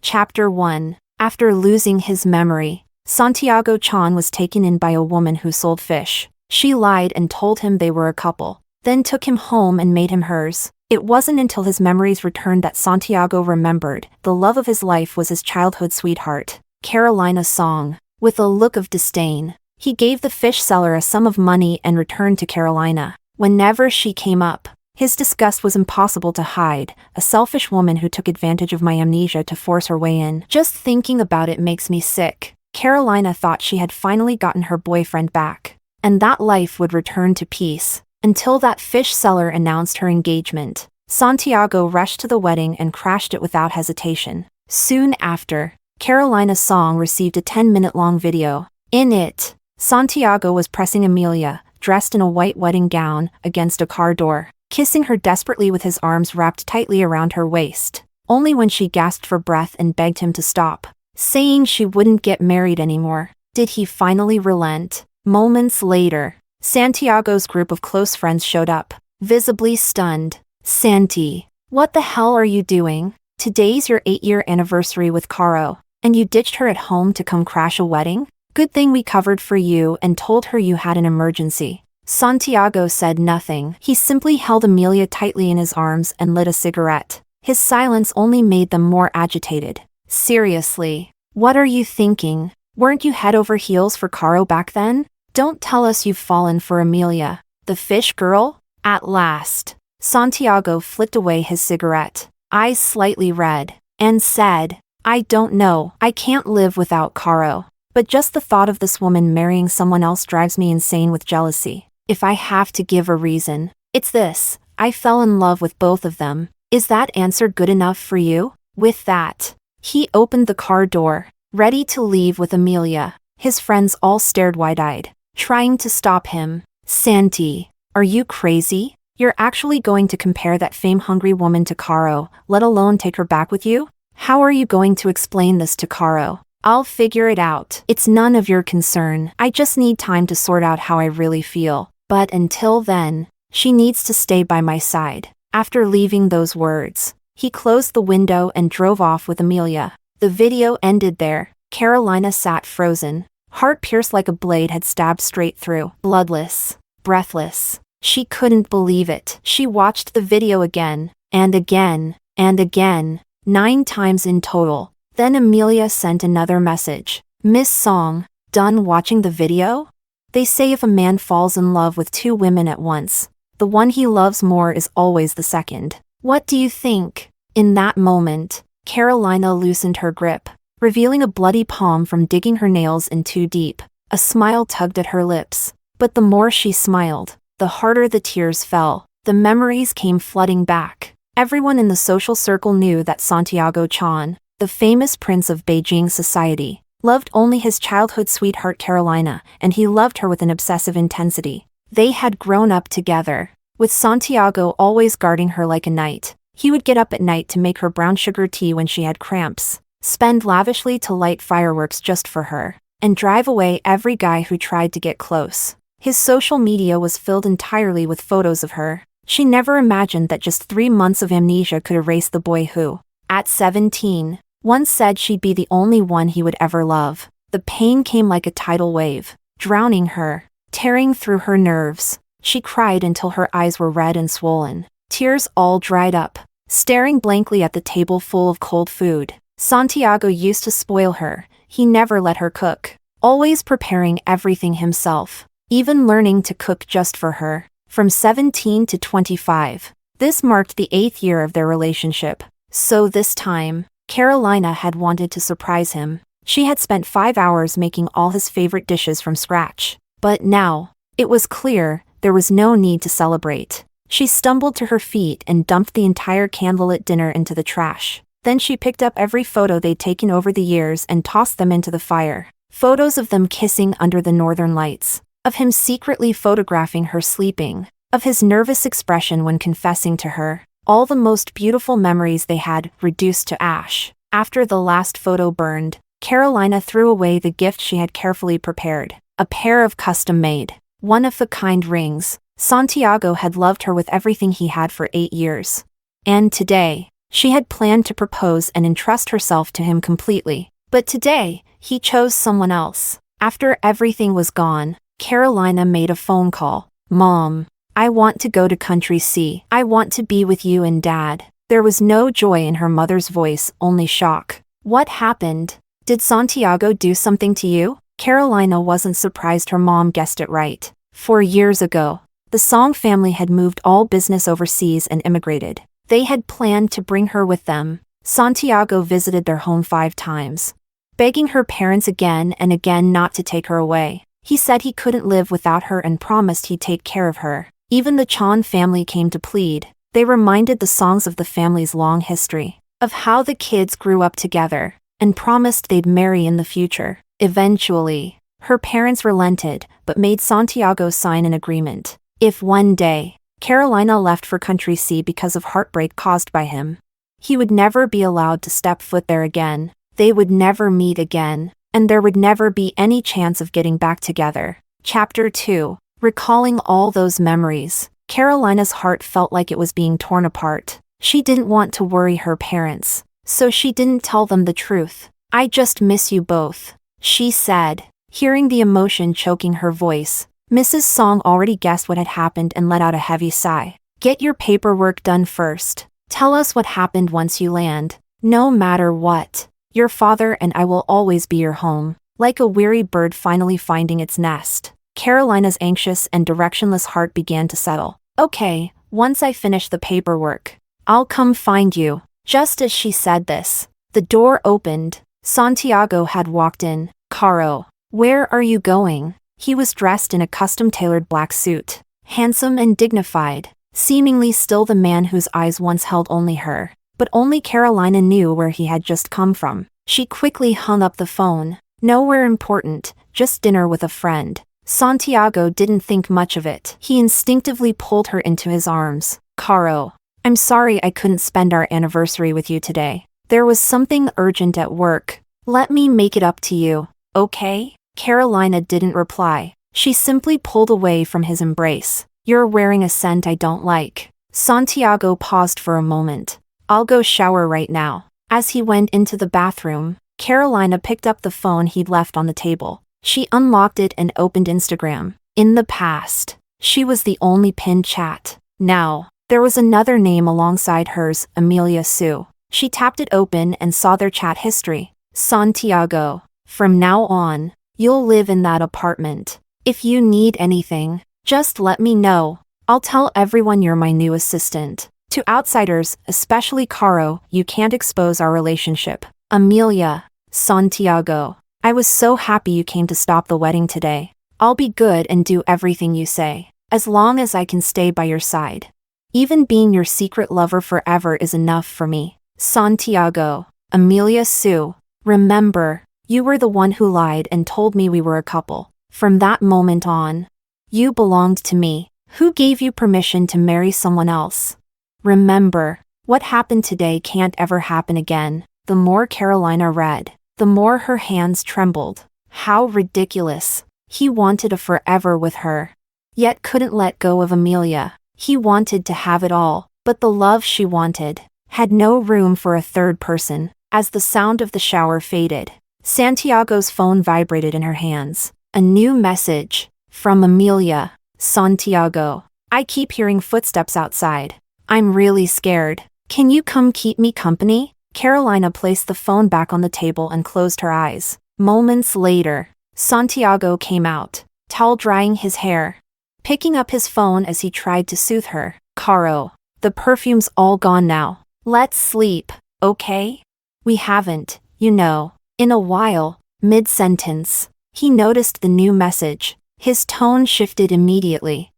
Chapter 1. After losing his memory, Santiago Chan was taken in by a woman who sold fish. She lied and told him they were a couple, then took him home and made him hers. It wasn't until his memories returned that Santiago remembered the love of his life was his childhood sweetheart, Carolina Song. With a look of disdain, he gave the fish seller a sum of money and returned to Carolina. Whenever she came up, his disgust was impossible to hide, a selfish woman who took advantage of my amnesia to force her way in. Just thinking about it makes me sick. Carolina thought she had finally gotten her boyfriend back, and that life would return to peace. Until that fish seller announced her engagement, Santiago rushed to the wedding and crashed it without hesitation. Soon after, Carolina Song received a 10-minute-long video. In it, Santiago was pressing Amelia, dressed in a white wedding gown, against a car door, kissing her desperately with his arms wrapped tightly around her waist. Only when she gasped for breath and begged him to stop, saying she wouldn't get married anymore, did he finally relent. Moments later, Santiago's group of close friends showed up, visibly stunned. "Santi, what the hell are you doing? Today's your 8-year anniversary with Caro, and you ditched her at home to come crash a wedding? Good thing we covered for you and told her you had an emergency." Santiago said nothing. He simply held Amelia tightly in his arms and lit a cigarette. His silence only made them more agitated. "Seriously, what are you thinking? Weren't you head over heels for Caro back then? Don't tell us you've fallen for Amelia, the fish girl?" At last, Santiago flicked away his cigarette, eyes slightly red, and said, "I don't know. I can't live without Caro. But just the thought of this woman marrying someone else drives me insane with jealousy. If I have to give a reason, it's this: I fell in love with both of them. Is that answer good enough for you?" With that, he opened the car door, ready to leave with Amelia. His friends all stared wide-eyed, trying to stop him. "Santi, are you crazy? You're actually going to compare that fame-hungry woman to Caro, let alone take her back with you? How are you going to explain this to Caro?" "I'll figure it out. It's none of your concern. I just need time to sort out how I really feel. But until then, she needs to stay by my side." After leaving those words, he closed the window and drove off with Amelia. The video ended there. Carolina sat frozen, heart pierced like a blade had stabbed straight through. Bloodless, breathless. She couldn't believe it. She watched the video again, and again, and again, 9 times in total. Then Amelia sent another message. "Miss Song, done watching the video? They say if a man falls in love with 2 women at once, the one he loves more is always the second. What do you think?" In that moment, Carolina loosened her grip, revealing a bloody palm from digging her nails in too deep. A smile tugged at her lips, but the more she smiled, the harder the tears fell. The memories came flooding back. Everyone in the social circle knew that Santiago Chan, the famous prince of Beijing society, loved only his childhood sweetheart Carolina, and he loved her with an obsessive intensity. They had grown up together, with Santiago always guarding her like a knight. He would get up at night to make her brown sugar tea when she had cramps, spend lavishly to light fireworks just for her, and drive away every guy who tried to get close. His social media was filled entirely with photos of her. She never imagined that just 3 months of amnesia could erase the boy who, at 17, once said she'd be the only one he would ever love. The pain came like a tidal wave, drowning her, tearing through her nerves. She cried until her eyes were red and swollen, tears all dried up, staring blankly at the table full of cold food. Santiago used to spoil her. He never let her cook, always preparing everything himself, even learning to cook just for her. From 17 to 25, this marked the 8th year of their relationship. So this time, Carolina had wanted to surprise him. She had spent 5 hours making all his favorite dishes from scratch. But now, it was clear, there was no need to celebrate. She stumbled to her feet and dumped the entire candlelit dinner into the trash. Then she picked up every photo they'd taken over the years and tossed them into the fire. Photos of them kissing under the northern lights, of him secretly photographing her sleeping, of his nervous expression when confessing to her. All the most beautiful memories they had reduced to ash. After the last photo burned, Carolina threw away the gift she had carefully prepared, a pair of custom-made, one-of-a-kind rings. Santiago had loved her with everything he had for 8 years. And today, She had planned to propose and entrust herself to him completely. But today, he chose someone else. After everything was gone, Carolina made a phone call. "Mom, I want to go to Country C. I want to be with you and Dad." There was no joy in her mother's voice, only shock. "What happened? Did Santiago do something to you?" Carolina wasn't surprised her mom guessed it right. 4 years ago, the Song family had moved all business overseas and immigrated. They had planned to bring her with them. Santiago visited their home 5 times, begging her parents again and again not to take her away. He said he couldn't live without her and promised he'd take care of her. Even the Chan family came to plead. They reminded the Songs of the family's long history, of how the kids grew up together, and promised they'd marry in the future. Eventually, her parents relented but made Santiago sign an agreement. If one day, Carolina left for Country C because of heartbreak caused by him, he would never be allowed to step foot there again. They would never meet again, and there would never be any chance of getting back together. Chapter 2. Recalling all those memories, Carolina's heart felt like it was being torn apart. She didn't want to worry her parents, so she didn't tell them the truth. "I just miss you both," she said. Hearing the emotion choking her voice, Mrs. Song already guessed what had happened and let out a heavy sigh. "Get your paperwork done first. Tell us what happened once you land. No matter what, your father and I will always be your home." Like a weary bird finally finding its nest, Carolina's anxious and directionless heart began to settle. "Okay, once I finish the paperwork, I'll come find you." Just as she said this, the door opened. Santiago had walked in. "Caro, where are you going?" He was dressed in a custom-tailored black suit, handsome and dignified, seemingly still the man whose eyes once held only her. But only Carolina knew where he had just come from. She quickly hung up the phone. "Nowhere important, just dinner with a friend." Santiago didn't think much of it. He instinctively pulled her into his arms. "Caro, I'm sorry I couldn't spend our anniversary with you today. There was something urgent at work. Let me make it up to you, okay?" Carolina didn't reply. She simply pulled away from his embrace. "You're wearing a scent I don't like." Santiago paused for a moment. "I'll go shower right now." As he went into the bathroom, Carolina picked up the phone he'd left on the table. She unlocked it and opened Instagram. In the past, she was the only pinned chat. Now, there was another name alongside hers, Amelia Sue. She tapped it open and saw their chat history. "Santiago, from now on, you'll live in that apartment. If you need anything, just let me know. I'll tell everyone you're my new assistant. To outsiders, especially Caro, you can't expose our relationship. Amelia." "Santiago, I was so happy you came to stop the wedding today. I'll be good and do everything you say, as long as I can stay by your side. Even being your secret lover forever is enough for me." "Santiago, Amelia Sue, remember, you were the one who lied and told me we were a couple. From that moment on, you belonged to me. Who gave you permission to marry someone else? Remember, what happened today can't ever happen again." The more Carolina read, the more her hands trembled. How ridiculous. He wanted a forever with her, yet couldn't let go of Amelia. He wanted to have it all, but the love she wanted had no room for a third person. As the sound of the shower faded, Santiago's phone vibrated in her hands. A new message. From Amelia. "Santiago, I keep hearing footsteps outside. I'm really scared. Can you come keep me company?" Carolina placed the phone back on the table and closed her eyes. Moments later, Santiago came out, towel drying his hair, picking up his phone as he tried to soothe her. "Caro, the perfume's all gone now. Let's sleep, okay? We haven't, you know, in a while." Mid-sentence, he noticed the new message. His tone shifted immediately.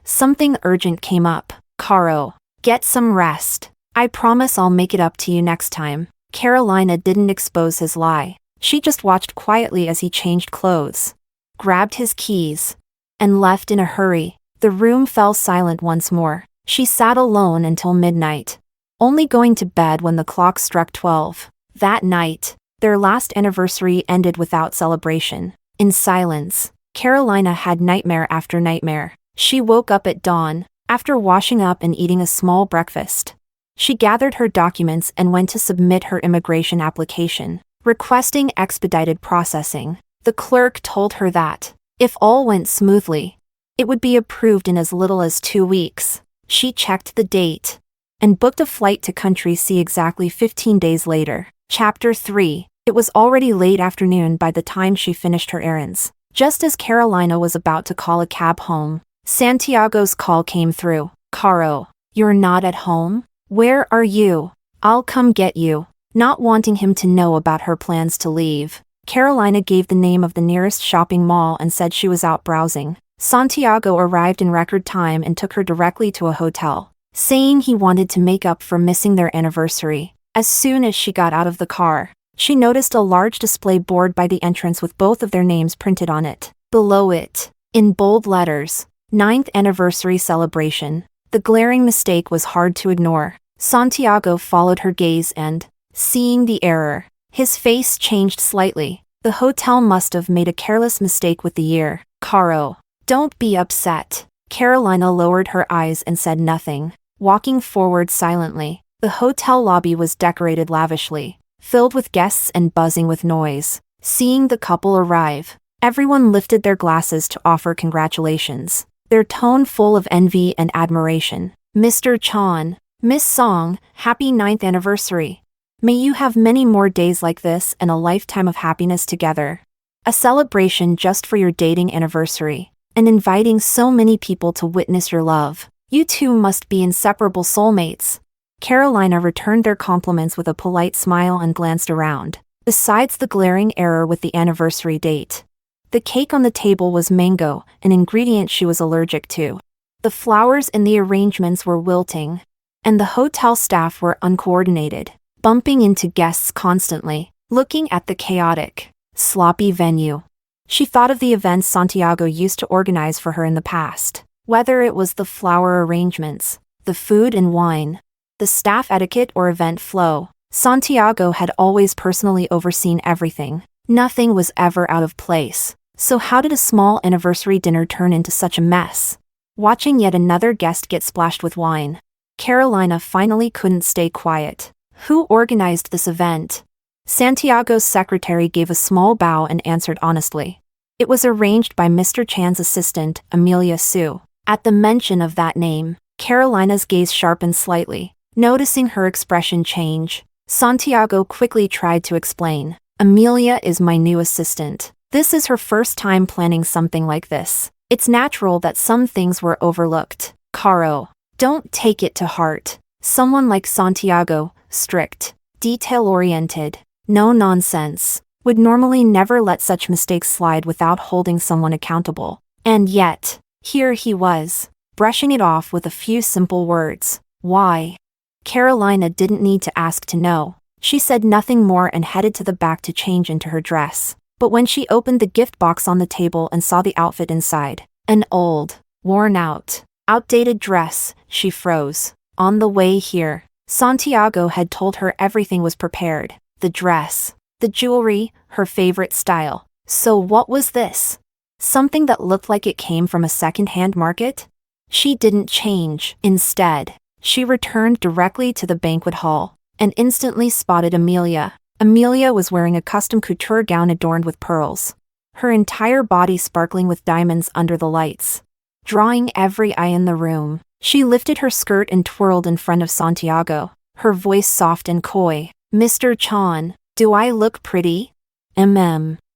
Something urgent came up. "Caro, get some rest. I promise I'll make it up to you next time." Carolina didn't expose his lie. She just watched quietly as he changed clothes, grabbed his keys, and left in a hurry. The room fell silent once more. She sat alone until midnight, only going to bed when the clock struck 12. That night, their last anniversary ended without celebration. In silence, Carolina had nightmare after nightmare. She woke up at dawn, after washing up and eating a small breakfast, She gathered her documents and went to submit her immigration application, requesting expedited processing. The clerk told her that, if all went smoothly, it would be approved in as little as 2 weeks. She checked the date and booked a flight to country C exactly 15 days later. Chapter 3. It was already late afternoon by the time she finished her errands. Just as Carolina was about to call a cab home, Santiago's call came through. "Caro, you're not at home? Where are you? I'll come get you." Not wanting him to know about her plans to leave, Carolina gave the name of the nearest shopping mall and said she was out browsing. Santiago arrived in record time and took her directly to a hotel, saying he wanted to make up for missing their anniversary. As soon as she got out of the car, she noticed a large display board by the entrance with both of their names printed on it. Below it, in bold letters, 9th anniversary celebration. The glaring mistake was hard to ignore. Santiago followed her gaze and, seeing the error, his face changed slightly. The hotel must have made a careless mistake with the year. "Caro, don't be upset." Carolina lowered her eyes and said nothing, walking forward silently. The hotel lobby was decorated lavishly, filled with guests and buzzing with noise. Seeing the couple arrive, everyone lifted their glasses to offer congratulations, their tone full of envy and admiration. "Mr. Chan, Miss Song, happy 9th anniversary. May you have many more days like this and a lifetime of happiness together. A celebration just for your dating anniversary, and inviting so many people to witness your love. You two must be inseparable soulmates." Carolina returned their compliments with a polite smile and glanced around. Besides the glaring error with the anniversary date, the cake on the table was mango, an ingredient she was allergic to. The flowers in the arrangements were wilting, and the hotel staff were uncoordinated, bumping into guests constantly. Looking at the chaotic, sloppy venue, she thought of the events Santiago used to organize for her in the past. Whether it was the flower arrangements, the food and wine, the staff etiquette or event flow, Santiago had always personally overseen everything. Nothing was ever out of place. So how did a small anniversary dinner turn into such a mess? Watching yet another guest get splashed with wine, Carolina finally couldn't stay quiet. Who organized this event? Santiago's secretary gave a small bow and answered honestly. It was arranged by Mr. Chan's assistant, Amelia Sue. At the mention of that name, Carolina's gaze sharpened slightly. Noticing her expression change, Santiago quickly tried to explain. "Amelia is my new assistant. This is her first time planning something like this. It's natural that some things were overlooked. Caro, don't take it to heart. Someone like Santiago, strict, detail-oriented, no nonsense, would normally never let such mistakes slide without holding someone accountable. And yet, here he was, brushing it off with a few simple words. Why?" Carolina didn't need to ask to know. She said nothing more and headed to the back to change into her dress. But when she opened the gift box on the table and saw the outfit inside, an old, worn-out, outdated dress, she froze. On the way here, Santiago had told her everything was prepared. The dress, the jewelry, her favorite style. So what was this? Something that looked like it came from a second-hand market? She didn't change. Instead, she returned directly to the banquet hall and instantly spotted Amelia. Amelia was wearing a custom couture gown adorned with pearls, her entire body sparkling with diamonds under the lights, drawing every eye in the room. She lifted her skirt and twirled in front of Santiago, her voice soft and coy. "Mr. Chan, do I look pretty?"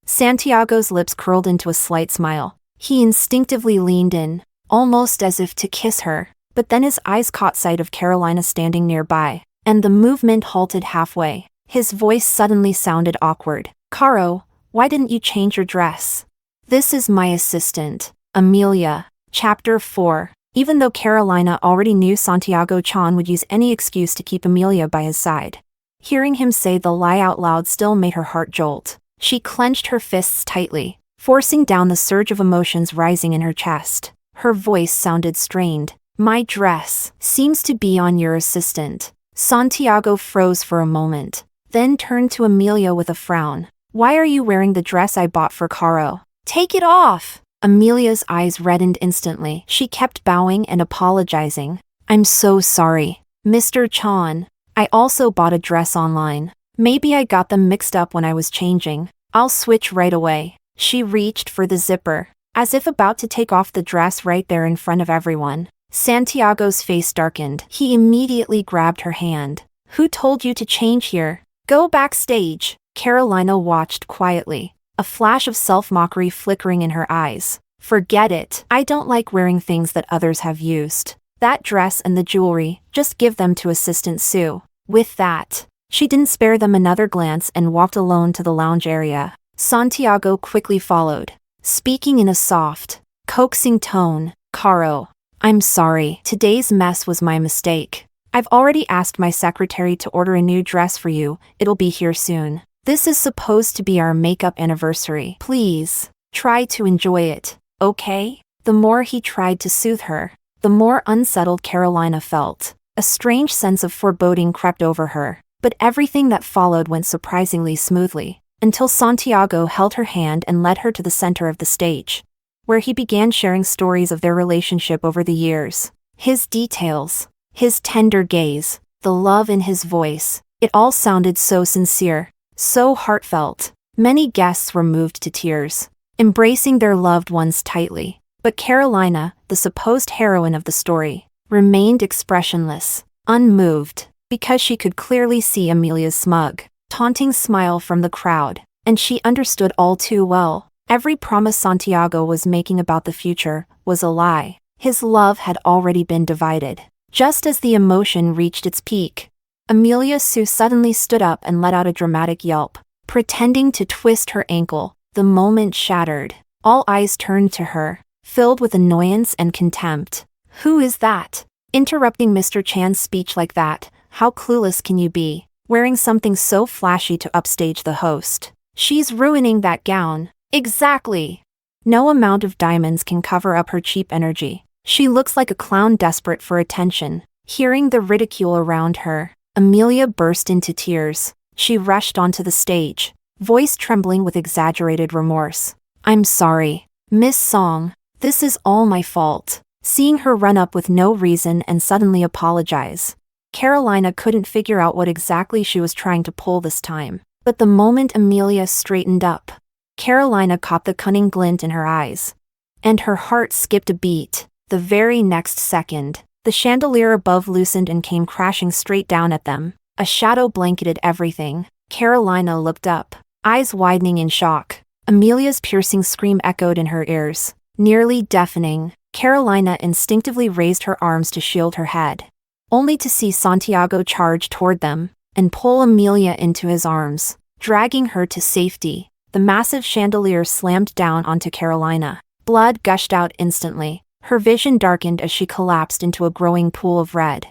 Santiago's lips curled into a slight smile. He instinctively leaned in, almost as if to kiss her, but then his eyes caught sight of Carolina standing nearby, and the movement halted halfway. His voice suddenly sounded awkward. "Caro, why didn't you change your dress?" "This is my assistant, Amelia." Chapter 4. Even though Carolina already knew Santiago Chan would use any excuse to keep Amelia by his side, hearing him say the lie out loud still made her heart jolt. She clenched her fists tightly, forcing down the surge of emotions rising in her chest. Her voice sounded strained. "My dress seems to be on your assistant." Santiago froze for a moment, then turned to Amelia with a frown. "Why are you wearing the dress I bought for Caro? Take it off!" Amelia's eyes reddened instantly. She kept bowing and apologizing. "I'm so sorry, Mr. Chan, I also bought a dress online. Maybe I got them mixed up when I was changing. I'll switch right away. She reached for the zipper, as if about to take off the dress right there in front of everyone. Santiago's face darkened. He immediately grabbed her hand. Who told you to change here? Go backstage. Carolina watched quietly, a flash of self-mockery flickering in her eyes. Forget it. I don't like wearing things that others have used. That dress and the jewelry, just give them to Assistant Sue. With that, she didn't spare them another glance and walked alone to the lounge area. Santiago quickly followed, speaking in a soft, coaxing tone. Caro, I'm sorry. Today's mess was my mistake. I've already asked my secretary to order a new dress for you. It'll be here soon. This is supposed to be our makeup anniversary. Please, try to enjoy it, okay? The more he tried to soothe her, the more unsettled Carolina felt. A strange sense of foreboding crept over her, but everything that followed went surprisingly smoothly, until Santiago held her hand and led her to the center of the stage, where he began sharing stories of their relationship over the years. His details, his tender gaze, the love in his voice, it all sounded so sincere, so heartfelt. Many guests were moved to tears, embracing their loved ones tightly. But Carolina, the supposed heroine of the story, remained expressionless, unmoved, because she could clearly see Amelia's smug, taunting smile from the crowd, and she understood all too well. Every promise Santiago was making about the future was a lie. His love had already been divided. Just as the emotion reached its peak, Amelia Sue suddenly stood up and let out a dramatic yelp, pretending to twist her ankle. The moment shattered. All eyes turned to her, filled with annoyance and contempt. Who is that? Interrupting Mr. Chan's speech like that, how clueless can you be, wearing something so flashy to upstage the host? She's ruining that gown. Exactly. No amount of diamonds can cover up her cheap energy. She looks like a clown desperate for attention. Hearing the ridicule around her, Amelia burst into tears. She rushed onto the stage, voice trembling with exaggerated remorse. I'm sorry, Miss Song. This is all my fault. Seeing her run up with no reason and suddenly apologize, Carolina couldn't figure out what exactly she was trying to pull this time. But the moment Amelia straightened up, Carolina caught the cunning glint in her eyes, and her heart skipped a beat. The very next second, the chandelier above loosened and came crashing straight down at them. A shadow blanketed everything. Carolina looked up, eyes widening in shock. Amelia's piercing scream echoed in her ears, nearly deafening. Carolina instinctively raised her arms to shield her head, only to see Santiago charge toward them and pull Amelia into his arms, dragging her to safety. The massive chandelier slammed down onto Carolina. Blood gushed out instantly. Her vision darkened as she collapsed into a growing pool of red,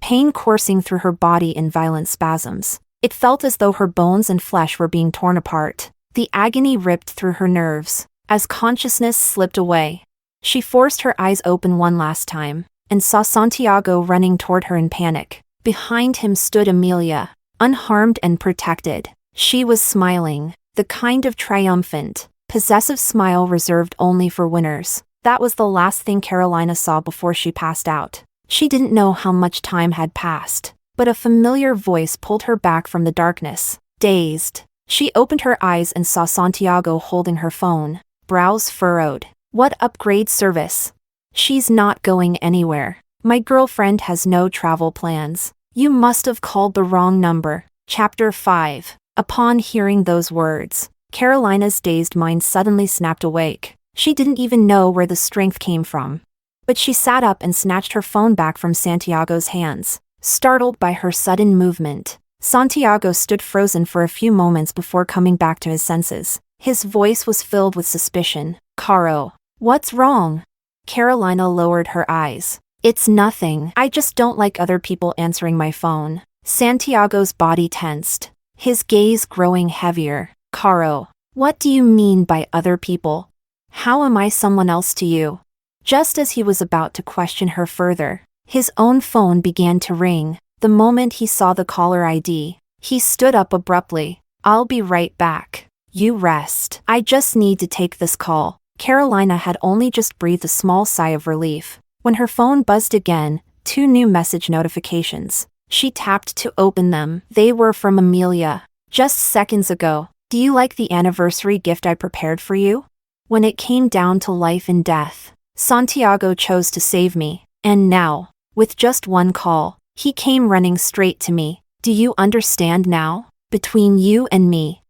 pain coursing through her body in violent spasms. It felt as though her bones and flesh were being torn apart. The agony ripped through her nerves. As consciousness slipped away, she forced her eyes open one last time, and saw Santiago running toward her in panic. Behind him stood Amelia, unharmed and protected. She was smiling, the kind of triumphant, possessive smile reserved only for winners. That was the last thing Carolina saw before she passed out. She didn't know how much time had passed, but a familiar voice pulled her back from the darkness. Dazed, she opened her eyes and saw Santiago holding her phone, brows furrowed. What upgrade service? She's not going anywhere. My girlfriend has no travel plans. You must have called the wrong number. Chapter 5. Upon hearing those words, Carolina's dazed mind suddenly snapped awake. She didn't even know where the strength came from. But she sat up and snatched her phone back from Santiago's hands. Startled by her sudden movement, Santiago stood frozen for a few moments before coming back to his senses. His voice was filled with suspicion. Caro, what's wrong? Carolina lowered her eyes. It's nothing. I just don't like other people answering my phone. Santiago's body tensed, his gaze growing heavier. Caro, what do you mean by other people? How am I someone else to you? Just as he was about to question her further, his own phone began to ring. The moment he saw the caller ID, he stood up abruptly. I'll be right back. You rest. I just need to take this call. Carolina had only just breathed a small sigh of relief when her phone buzzed again, 2 new message notifications. She tapped to open them. They were from Amelia. Just seconds ago. Do you like the anniversary gift I prepared for you? When it came down to life and death, Santiago chose to save me. And now, with just one call, he came running straight to me. Do you understand now? Between you and me,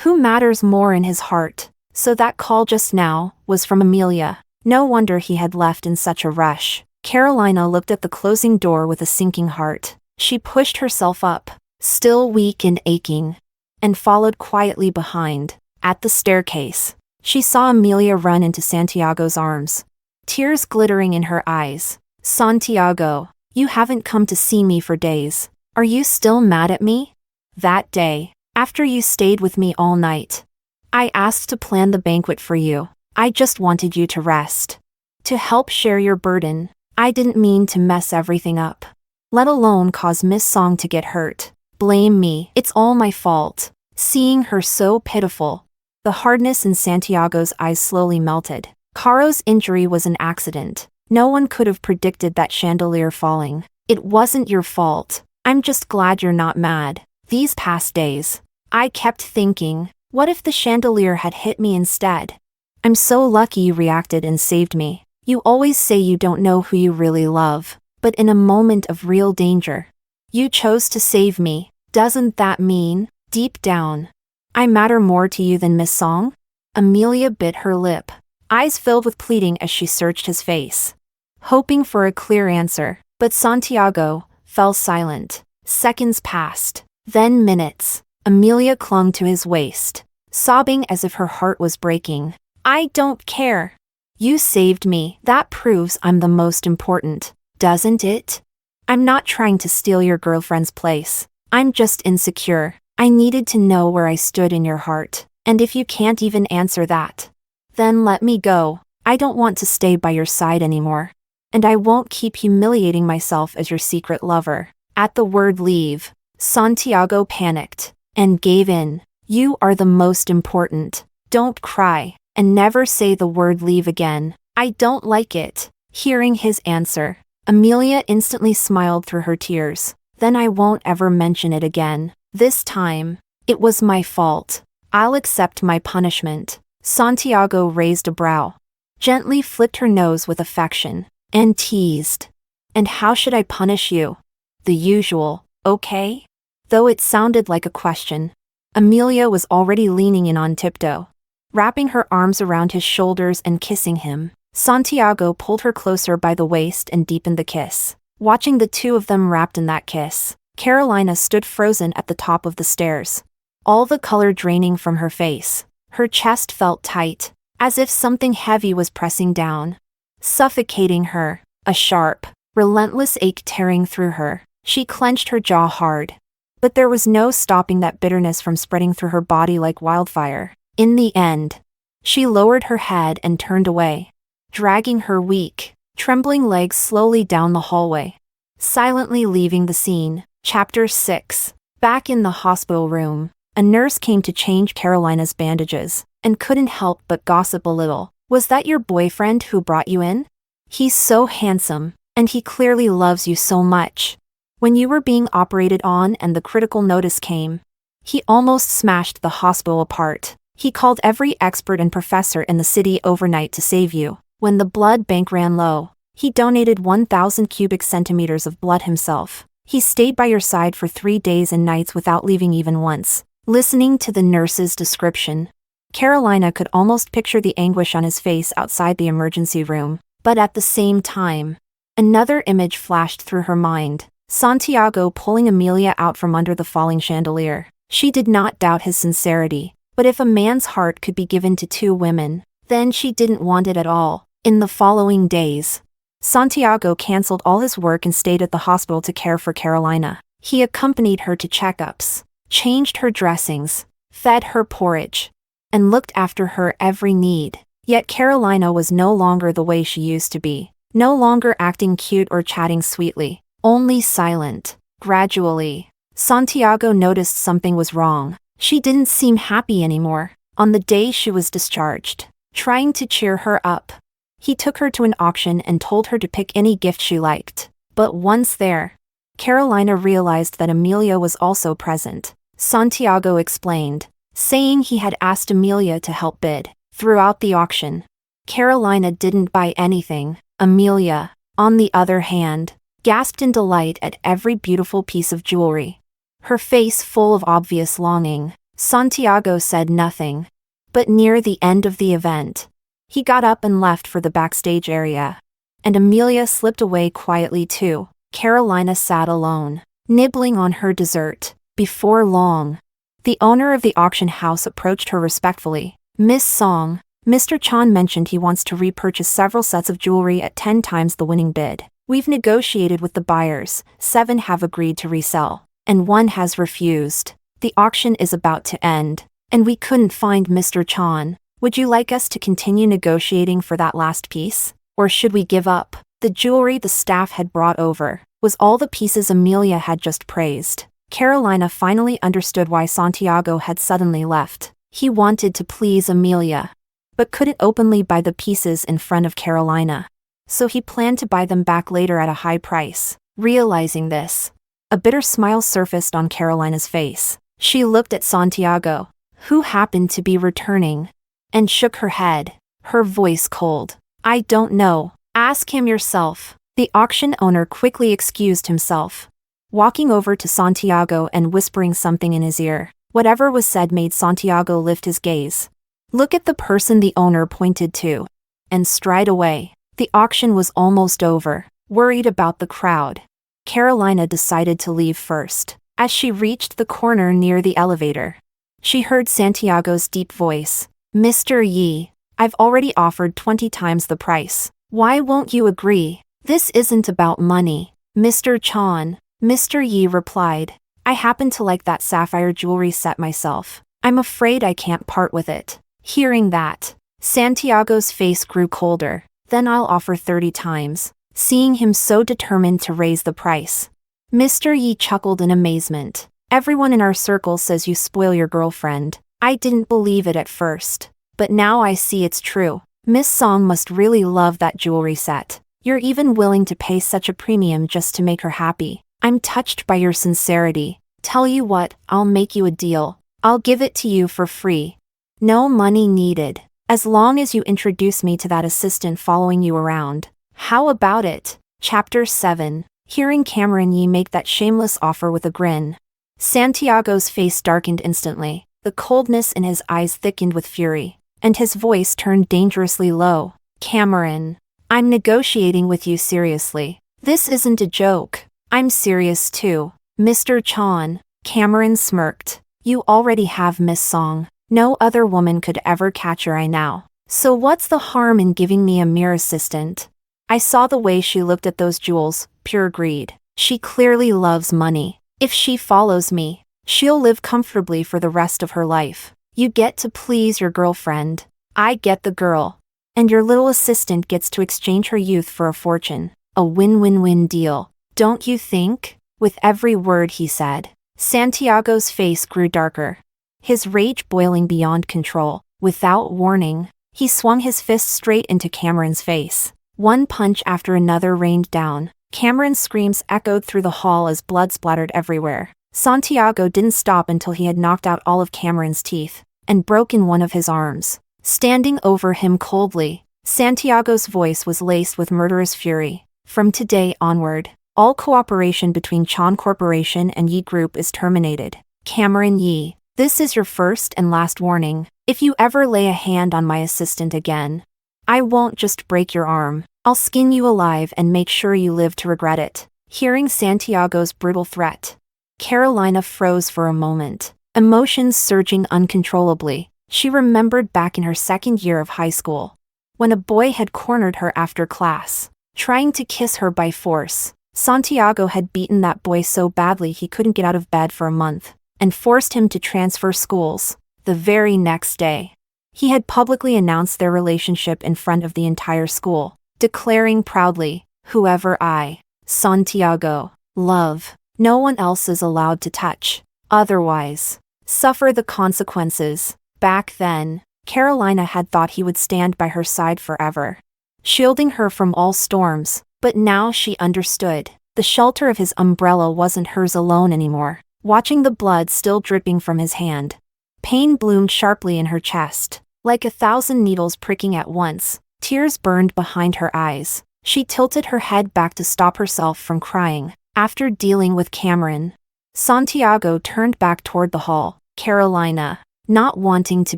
who matters more in his heart? So that call just now was from Amelia. No wonder he had left in such a rush. Carolina looked at the closing door with a sinking heart. She pushed herself up, still weak and aching, and followed quietly behind. At the staircase, she saw Amelia run into Santiago's arms, tears glittering in her eyes. Santiago, you haven't come to see me for days. Are you still mad at me? That day, after you stayed with me all night, I asked to plan the banquet for you. I just wanted you to rest, to help share your burden. I didn't mean to mess everything up, let alone cause Miss Song to get hurt. Blame me, it's all my fault. Seeing her so pitiful, the hardness in Santiago's eyes slowly melted. Caro's injury was an accident. No one could have predicted that chandelier falling. It wasn't your fault. I'm just glad you're not mad. These past days, I kept thinking, what if the chandelier had hit me instead? I'm so lucky you reacted and saved me. You always say you don't know who you really love, but in a moment of real danger, you chose to save me. Doesn't that mean, deep down, I matter more to you than Miss Song? Amelia bit her lip, eyes filled with pleading as she searched his face, hoping for a clear answer. But Santiago fell silent. Seconds passed, then minutes. Amelia clung to his waist, sobbing as if her heart was breaking. I don't care. You saved me. That proves I'm the most important, doesn't it? I'm not trying to steal your girlfriend's place. I'm just insecure. I needed to know where I stood in your heart. And if you can't even answer that, then let me go. I don't want to stay by your side anymore. And I won't keep humiliating myself as your secret lover. At the word leave, Santiago panicked and gave in. You are the most important. Don't cry. And never say the word leave again. I don't like it. Hearing his answer, Amelia instantly smiled through her tears. Then I won't ever mention it again. This time, it was my fault. I'll accept my punishment. Santiago raised a brow, gently flicked her nose with affection, and teased. And how should I punish you? The usual, okay? Though it sounded like a question, Amelia was already leaning in on tiptoe, wrapping her arms around his shoulders and kissing him. Santiago pulled her closer by the waist and deepened the kiss. Watching the two of them wrapped in that kiss, Carolina stood frozen at the top of the stairs, all the color draining from her face. Her chest felt tight, as if something heavy was pressing down, suffocating her. A sharp, relentless ache tearing through her. She clenched her jaw hard, but there was no stopping that bitterness from spreading through her body like wildfire. In the end, she lowered her head and turned away, dragging her weak, trembling legs slowly down the hallway, silently leaving the scene. Chapter 6. Back in the hospital room, a nurse came to change Carolina's bandages, and couldn't help but gossip a little. Was that your boyfriend who brought you in? He's so handsome, and he clearly loves you so much. When you were being operated on and the critical notice came, he almost smashed the hospital apart. He called every expert and professor in the city overnight to save you. When the blood bank ran low, he donated 1,000 cubic centimeters of blood himself. He stayed by your side for 3 days and nights without leaving even once. Listening to the nurse's description, Carolina could almost picture the anguish on his face outside the emergency room. But at the same time, another image flashed through her mind. Santiago pulling Amelia out from under the falling chandelier. She did not doubt his sincerity, but if a man's heart could be given to 2 women, then she didn't want it at all. In the following days, Santiago canceled all his work and stayed at the hospital to care for Carolina. He accompanied her to checkups, changed her dressings, fed her porridge, and looked after her every need. Yet Carolina was no longer the way she used to be, no longer acting cute or chatting sweetly, only silent. Gradually, Santiago noticed something was wrong. She didn't seem happy anymore. On the day she was discharged, trying to cheer her up, he took her to an auction and told her to pick any gift she liked. But once there, Carolina realized that Amelia was also present. Santiago explained, saying he had asked Amelia to help bid. Throughout the auction, Carolina didn't buy anything. Amelia, on the other hand, gasped in delight at every beautiful piece of jewelry, her face full of obvious longing. Santiago said nothing. But near the end of the event, he got up and left for the backstage area. And Amelia slipped away quietly too. Carolina sat alone, nibbling on her dessert. Before long, the owner of the auction house approached her respectfully. "Miss Song, Mr. Chan mentioned he wants to repurchase several sets of jewelry at 10 times the winning bid. We've negotiated with the buyers, 7 have agreed to resell, and 1 has refused. The auction is about to end, and we couldn't find Mr. Chan. Would you like us to continue negotiating for that last piece? Or should we give up?" The jewelry the staff had brought over was all the pieces Amelia had just praised. Carolina finally understood why Santiago had suddenly left. He wanted to please Amelia, but couldn't openly buy the pieces in front of Carolina. So he planned to buy them back later at a high price. Realizing this, a bitter smile surfaced on Carolina's face. She looked at Santiago, who happened to be returning, and shook her head, her voice cold. "I don't know. Ask him yourself." The auction owner quickly excused himself, walking over to Santiago and whispering something in his ear. Whatever was said made Santiago lift his gaze, look at the person the owner pointed to, and stride away. The auction was almost over. Worried about the crowd, Carolina decided to leave first. As she reached the corner near the elevator, she heard Santiago's deep voice. "Mr. Yi, I've already offered 20 times the price. Why won't you agree? This isn't about money." "Mr. Chan," Mr. Yi replied, "I happen to like that sapphire jewelry set myself. I'm afraid I can't part with it." Hearing that, Santiago's face grew colder. "Then I'll offer 30 times. Seeing him so determined to raise the price, Mr. Yi chuckled in amazement. "Everyone in our circle says you spoil your girlfriend. I didn't believe it at first, but now I see it's true. Miss Song must really love that jewelry set. You're even willing to pay such a premium just to make her happy. I'm touched by your sincerity. Tell you what, I'll make you a deal. I'll give it to you for free. No money needed, as long as you introduce me to that assistant following you around. How about it?" Chapter 7. Hearing Cameron Yi make that shameless offer with a grin, Santiago's face darkened instantly. The coldness in his eyes thickened with fury, and his voice turned dangerously low. "Cameron, I'm negotiating with you seriously. This isn't a joke. I'm serious too." "Mr. Chan," Cameron smirked, "you already have Miss Song. No other woman could ever catch your eye now. So what's the harm in giving me a mere assistant?" I saw the way she looked at those jewels, pure greed. She clearly loves money. If she follows me, she'll live comfortably for the rest of her life. You get to please your girlfriend. I get the girl. And your little assistant gets to exchange her youth for a fortune. A win-win-win deal, don't you think? With every word he said, Santiago's face grew darker, his rage boiling beyond control. Without warning, he swung his fist straight into Cameron's face. One punch after another rained down. Cameron's screams echoed through the hall as blood splattered everywhere. Santiago didn't stop until he had knocked out all of Cameron's teeth and broken one of his arms. Standing over him coldly, Santiago's voice was laced with murderous fury. "From today onward, all cooperation between Chan Corporation and Yi Group is terminated. Cameron Yi, this is your first and last warning. If you ever lay a hand on my assistant again, I won't just break your arm. I'll skin you alive and make sure you live to regret it." Hearing Santiago's brutal threat, Carolina froze for a moment, emotions surging uncontrollably. She remembered back in her second year of high school, when a boy had cornered her after class, trying to kiss her by force. Santiago had beaten that boy so badly he couldn't get out of bed for a month, and forced him to transfer schools. The very next day, he had publicly announced their relationship in front of the entire school, declaring proudly, "Whoever I, Santiago, love, no one else is allowed to touch. Otherwise, suffer the consequences." Back then, Carolina had thought he would stand by her side forever, shielding her from all storms, but now she understood. The shelter of his umbrella wasn't hers alone anymore, watching the blood still dripping from his hand. Pain bloomed sharply in her chest, like 1,000 needles pricking at once. Tears burned behind her eyes. She tilted her head back to stop herself from crying. After dealing with Cameron, Santiago turned back toward the hall. Carolina, not wanting to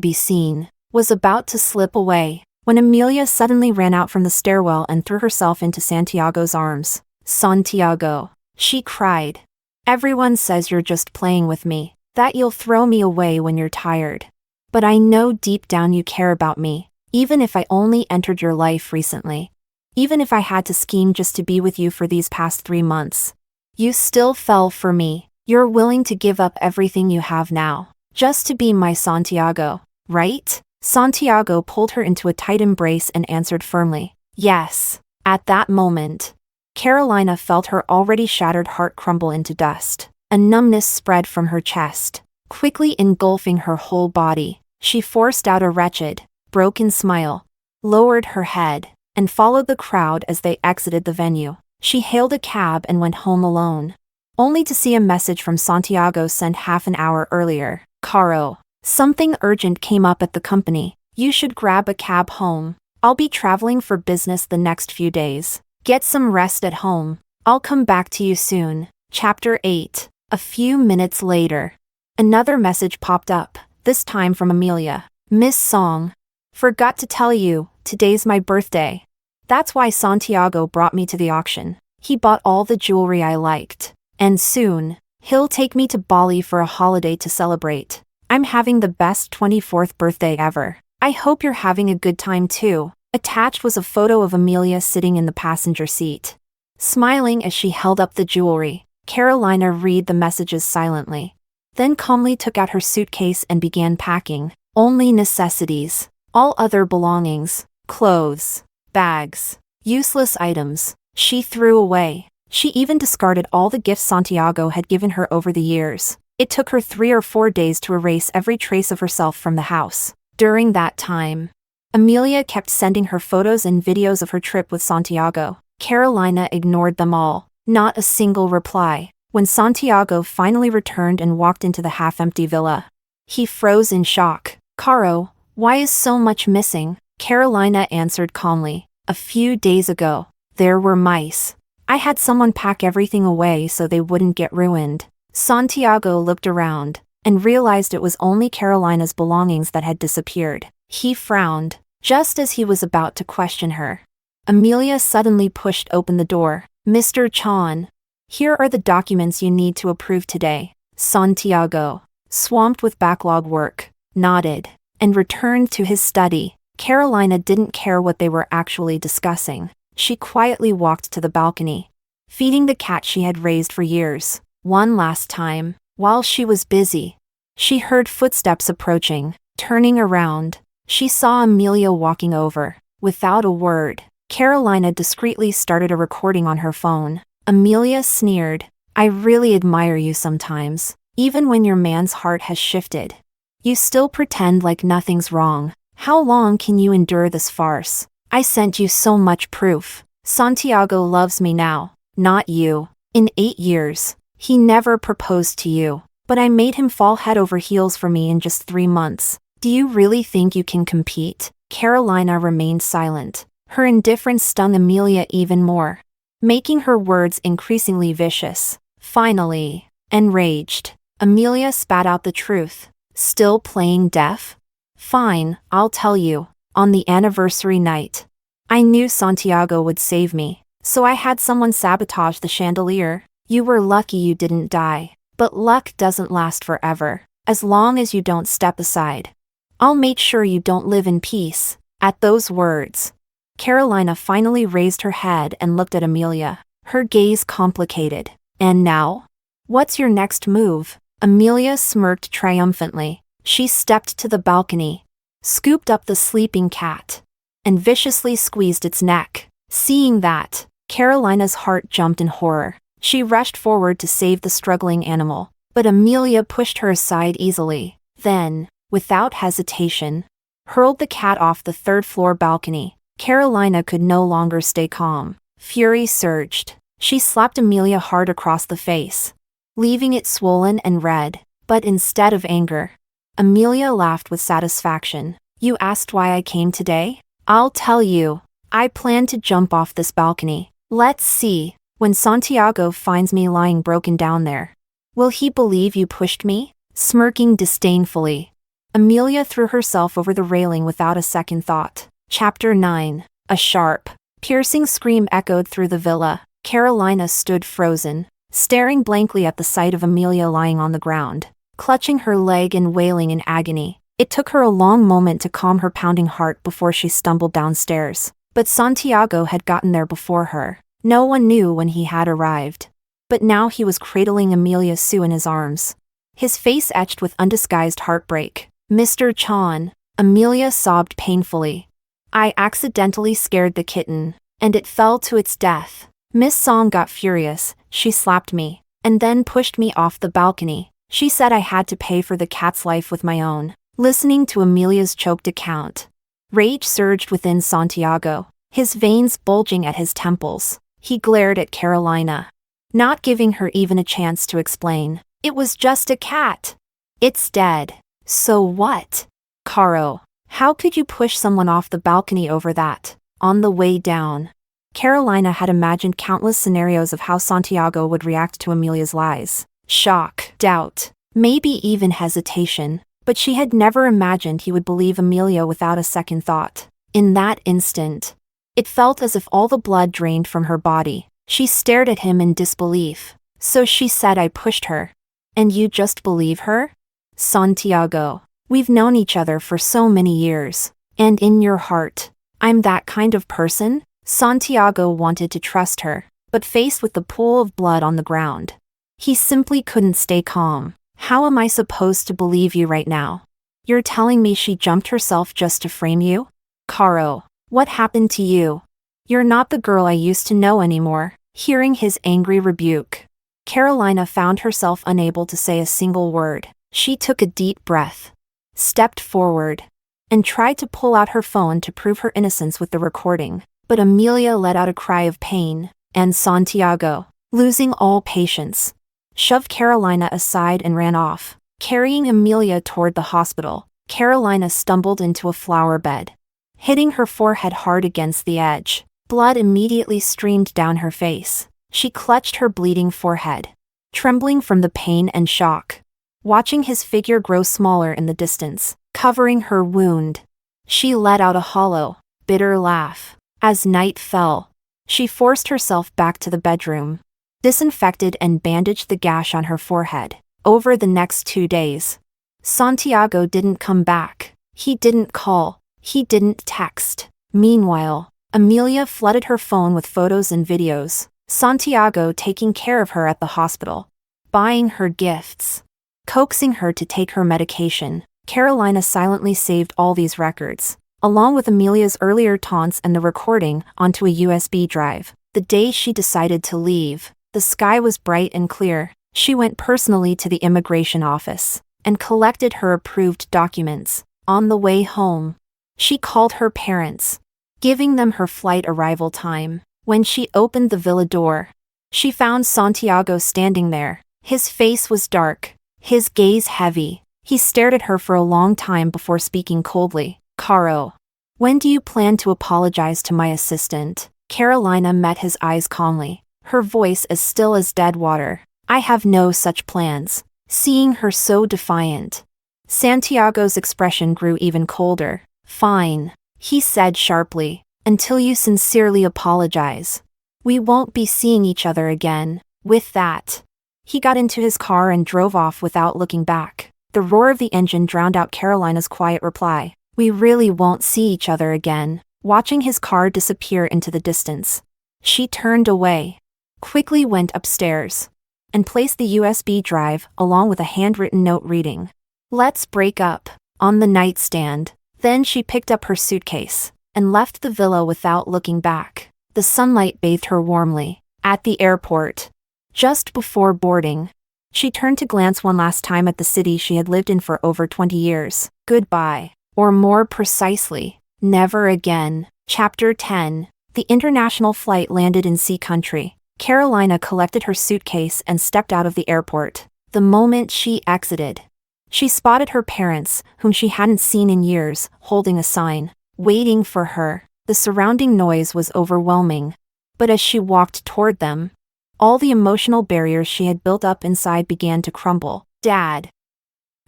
be seen, was about to slip away, when Amelia suddenly ran out from the stairwell and threw herself into Santiago's arms. "Santiago," she cried. "Everyone says you're just playing with me, that you'll throw me away when you're tired. But I know deep down you care about me, even if I only entered your life recently. Even if I had to scheme just to be with you for these past 3 months. You still fell for me. You're willing to give up everything you have now, just to be my Santiago, right?" Santiago pulled her into a tight embrace and answered firmly, "Yes." At that moment, Carolina felt her already shattered heart crumble into dust. A numbness spread from her chest, quickly engulfing her whole body. She forced out a wretched, broken smile, lowered her head, and followed the crowd as they exited the venue. She hailed a cab and went home alone, only to see a message from Santiago sent half an hour earlier. "Caro, something urgent came up at the company. You should grab a cab home. I'll be traveling for business the next few days. Get some rest at home. I'll come back to you soon." Chapter 8. A few minutes later, another message popped up, this time from Amelia. "Miss Song, forgot to tell you, today's my birthday. That's why Santiago brought me to the auction. He bought all the jewelry I liked. And soon, he'll take me to Bali for a holiday to celebrate. I'm having the best 24th birthday ever. I hope you're having a good time too." Attached was a photo of Amelia sitting in the passenger seat, smiling as she held up the jewelry. Carolina read the messages silently, then calmly took out her suitcase and began packing. Only necessities. All other belongings, clothes, bags, useless items, she threw away. She even discarded all the gifts Santiago had given her over the years. It took her 3 or 4 days to erase every trace of herself from the house. During that time, Amelia kept sending her photos and videos of her trip with Santiago. Carolina ignored them all. Not a single reply. When Santiago finally returned and walked into the half-empty villa, he froze in shock. "Caro, why is so much missing?" Carolina answered calmly. "A few days ago, there were mice. I had someone pack everything away so they wouldn't get ruined." Santiago looked around and realized it was only Carolina's belongings that had disappeared. He frowned, just as he was about to question her. Amelia suddenly pushed open the door. "Mr. Chan, here are the documents you need to approve today." Santiago, swamped with backlog work, nodded and returned to his study. Carolina didn't care what they were actually discussing. She quietly walked to the balcony, feeding the cat she had raised for years. One last time, while she was busy, she heard footsteps approaching. Turning around, she saw Amelia walking over. Without a word, Carolina discreetly started a recording on her phone. Amelia sneered, "I really admire you sometimes. Even when your man's heart has shifted, you still pretend like nothing's wrong. How long can you endure this farce? I sent you so much proof. Santiago loves me now, not you. In 8 years, he never proposed to you, but I made him fall head over heels for me in just 3 months. Do you really think you can compete?" Carolina remained silent. Her indifference stung Amelia even more, making her words increasingly vicious. Finally, enraged, Amelia spat out the truth. "Still playing deaf? Fine, I'll tell you. On the anniversary night, I knew Santiago would save me, so I had someone sabotage the chandelier. You were lucky you didn't die, but luck doesn't last forever, as long as you don't step aside. I'll make sure you don't live in peace." At those words, Carolina finally raised her head and looked at Amelia, her gaze complicated. "And now? What's your next move?" Amelia smirked triumphantly. She stepped to the balcony, scooped up the sleeping cat, and viciously squeezed its neck. Seeing that, Carolina's heart jumped in horror. She rushed forward to save the struggling animal, but Amelia pushed her aside easily. Then, without hesitation, hurled the cat off the 3rd-floor balcony. Carolina could no longer stay calm. Fury surged. She slapped Amelia hard across the face, leaving it swollen and red. But instead of anger, Amelia laughed with satisfaction. You asked why I came today? I'll tell you. I plan to jump off this balcony. Let's see. When Santiago finds me lying broken down there, will he believe you pushed me? Smirking disdainfully, Amelia threw herself over the railing without a second thought. Chapter 9. A sharp, piercing scream echoed through the villa. Carolina stood frozen, staring blankly at the sight of Amelia lying on the ground, clutching her leg and wailing in agony. It took her a long moment to calm her pounding heart before she stumbled downstairs. But Santiago had gotten there before her. No one knew when he had arrived. But now he was cradling Amelia Sue in his arms, his face etched with undisguised heartbreak. Mr. Chan, Amelia sobbed painfully. I accidentally scared the kitten, and it fell to its death. Miss Song got furious. She slapped me, and then pushed me off the balcony. She said I had to pay for the cat's life with my own. Listening to Amelia's choked account, rage surged within Santiago, his veins bulging at his temples. He glared at Carolina, not giving her even a chance to explain. It was just a cat. It's dead. So what? Caro, how could you push someone off the balcony over that? On the way down, Carolina had imagined countless scenarios of how Santiago would react to Amelia's lies. Shock, doubt, maybe even hesitation. But she had never imagined he would believe Amelia without a second thought. In that instant, it felt as if all the blood drained from her body. She stared at him in disbelief. So she said I pushed her. And you just believe her? Santiago, we've known each other for so many years. And in your heart, I'm that kind of person? Santiago wanted to trust her, but faced with the pool of blood on the ground, he simply couldn't stay calm. How am I supposed to believe you right now? You're telling me she jumped herself just to frame you? Caro, what happened to you? You're not the girl I used to know anymore. Hearing his angry rebuke, Carolina found herself unable to say a single word. She took a deep breath, stepped forward, and tried to pull out her phone to prove her innocence with the recording. But Amelia let out a cry of pain, and Santiago, losing all patience, shoved Carolina aside and ran off, carrying Amelia toward the hospital. Carolina stumbled into a flower bed, hitting her forehead hard against the edge. Blood immediately streamed down her face. She clutched her bleeding forehead, trembling from the pain and shock, watching his figure grow smaller in the distance, covering her wound. She let out a hollow, bitter laugh. As night fell, she forced herself back to the bedroom, disinfected and bandaged the gash on her forehead. Over the next 2 days, Santiago didn't come back. He didn't call. He didn't text. Meanwhile, Amelia flooded her phone with photos and videos. Santiago taking care of her at the hospital, buying her gifts, coaxing her to take her medication. Carolina silently saved all these records, along with Amelia's earlier taunts and the recording, onto a USB drive. The day she decided to leave, the sky was bright and clear. She went personally to the immigration office and collected her approved documents. On the way home, she called her parents, giving them her flight arrival time. When she opened the villa door, she found Santiago standing there. His face was dark, his gaze heavy. He stared at her for a long time before speaking coldly. Caro, when do you plan to apologize to my assistant? Carolina met his eyes calmly, her voice as still as dead water. I have no such plans. Seeing her so defiant, Santiago's expression grew even colder. Fine, he said sharply, until you sincerely apologize. We won't be seeing each other again. With that, he got into his car and drove off without looking back. The roar of the engine drowned out Carolina's quiet reply. We really won't see each other again. Watching his car disappear into the distance, she turned away, quickly went upstairs, and placed the USB drive along with a handwritten note reading, "Let's break up," on the nightstand. Then she picked up her suitcase and left the villa without looking back. The sunlight bathed her warmly. At the airport, just before boarding, she turned to glance one last time at the city she had lived in for over 20 years. Goodbye. Or more precisely, never again. Chapter 10. The international flight landed in Sea Country. Carolina collected her suitcase and stepped out of the airport. The moment she exited, she spotted her parents, whom she hadn't seen in years, holding a sign, waiting for her. The surrounding noise was overwhelming. But as she walked toward them, all the emotional barriers she had built up inside began to crumble. Dad.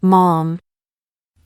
Mom.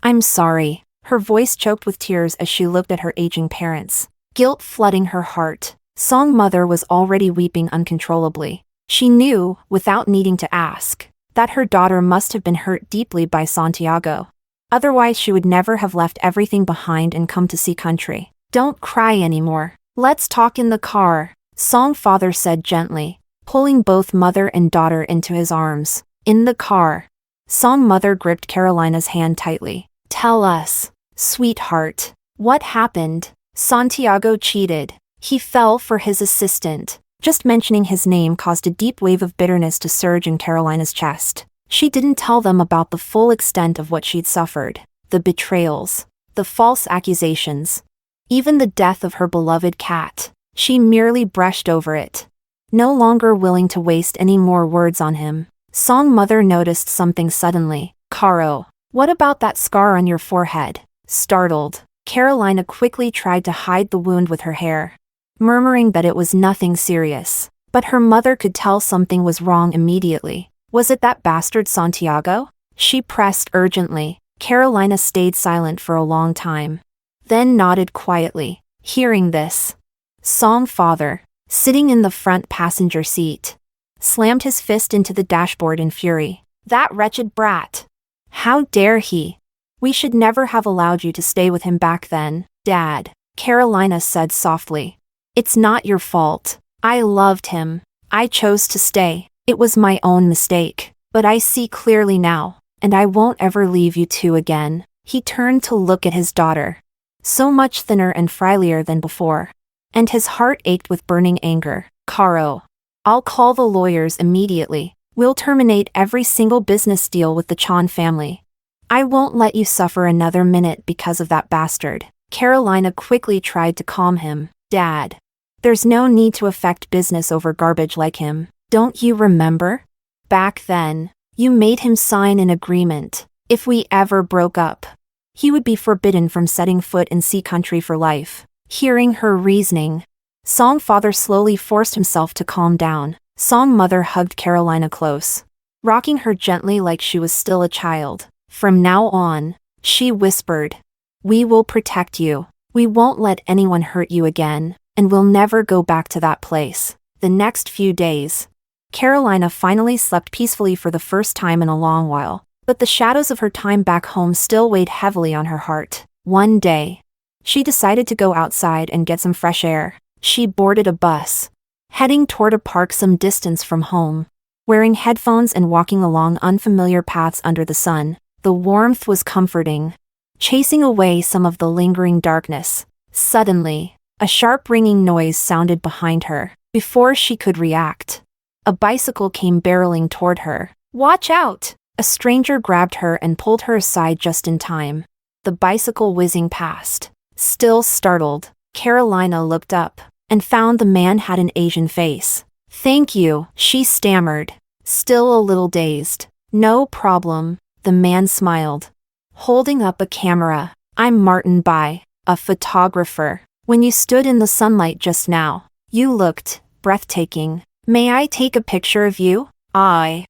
I'm sorry. Her voice choked with tears as she looked at her aging parents, guilt flooding her heart. Song mother was already weeping uncontrollably. She knew, without needing to ask, that her daughter must have been hurt deeply by Santiago. Otherwise she would never have left everything behind and come to see country. Don't cry anymore. Let's talk in the car, Song father said gently, pulling both mother and daughter into his arms. In the car, Song mother gripped Carolina's hand tightly. Tell us, sweetheart, what happened? Santiago cheated. He fell for his assistant. Just mentioning his name caused a deep wave of bitterness to surge in Carolina's chest. She didn't tell them about the full extent of what she'd suffered. The betrayals, the false accusations, even the death of her beloved cat. She merely brushed over it, no longer willing to waste any more words on him. Song mother noticed something suddenly. Caro, what about that scar on your forehead? Startled, Carolina quickly tried to hide the wound with her hair, murmuring that it was nothing serious. But her mother could tell something was wrong immediately. Was it that bastard Santiago? She pressed urgently. Carolina stayed silent for a long time, then nodded quietly. Hearing this, Song father, sitting in the front passenger seat, slammed his fist into the dashboard in fury. That wretched brat! How dare he! We should never have allowed you to stay with him back then, Dad, Carolina said softly. It's not your fault. I loved him. I chose to stay. It was my own mistake. But I see clearly now, and I won't ever leave you two again. He turned to look at his daughter, so much thinner and frilier than before, and his heart ached with burning anger. Caro, I'll call the lawyers immediately. We'll terminate every single business deal with the Chan family. I won't let you suffer another minute because of that bastard. Carolina quickly tried to calm him. Dad, there's no need to affect business over garbage like him. Don't you remember? Back then, you made him sign an agreement. If we ever broke up, he would be forbidden from setting foot in sea country for life. Hearing her reasoning, Song father slowly forced himself to calm down. Song mother hugged Carolina close, rocking her gently like she was still a child. From now on, she whispered, we will protect you. We won't let anyone hurt you again, and we'll never go back to that place. The next few days, Carolina finally slept peacefully for the first time in a long while, but the shadows of her time back home still weighed heavily on her heart. One day, she decided to go outside and get some fresh air. She boarded a bus, heading toward a park some distance from home. Wearing headphones and walking along unfamiliar paths under the sun, the warmth was comforting, chasing away some of the lingering darkness. Suddenly, a sharp ringing noise sounded behind her. Before she could react, a bicycle came barreling toward her. Watch out! A stranger grabbed her and pulled her aside just in time. The bicycle whizzing past. Still startled, Carolina looked up and found the man had an Asian face. Thank you, she stammered, still a little dazed. No problem, the man smiled, holding up a camera. I'm Martin Bai, a photographer. When you stood in the sunlight just now, you looked breathtaking. May I take a picture of you? I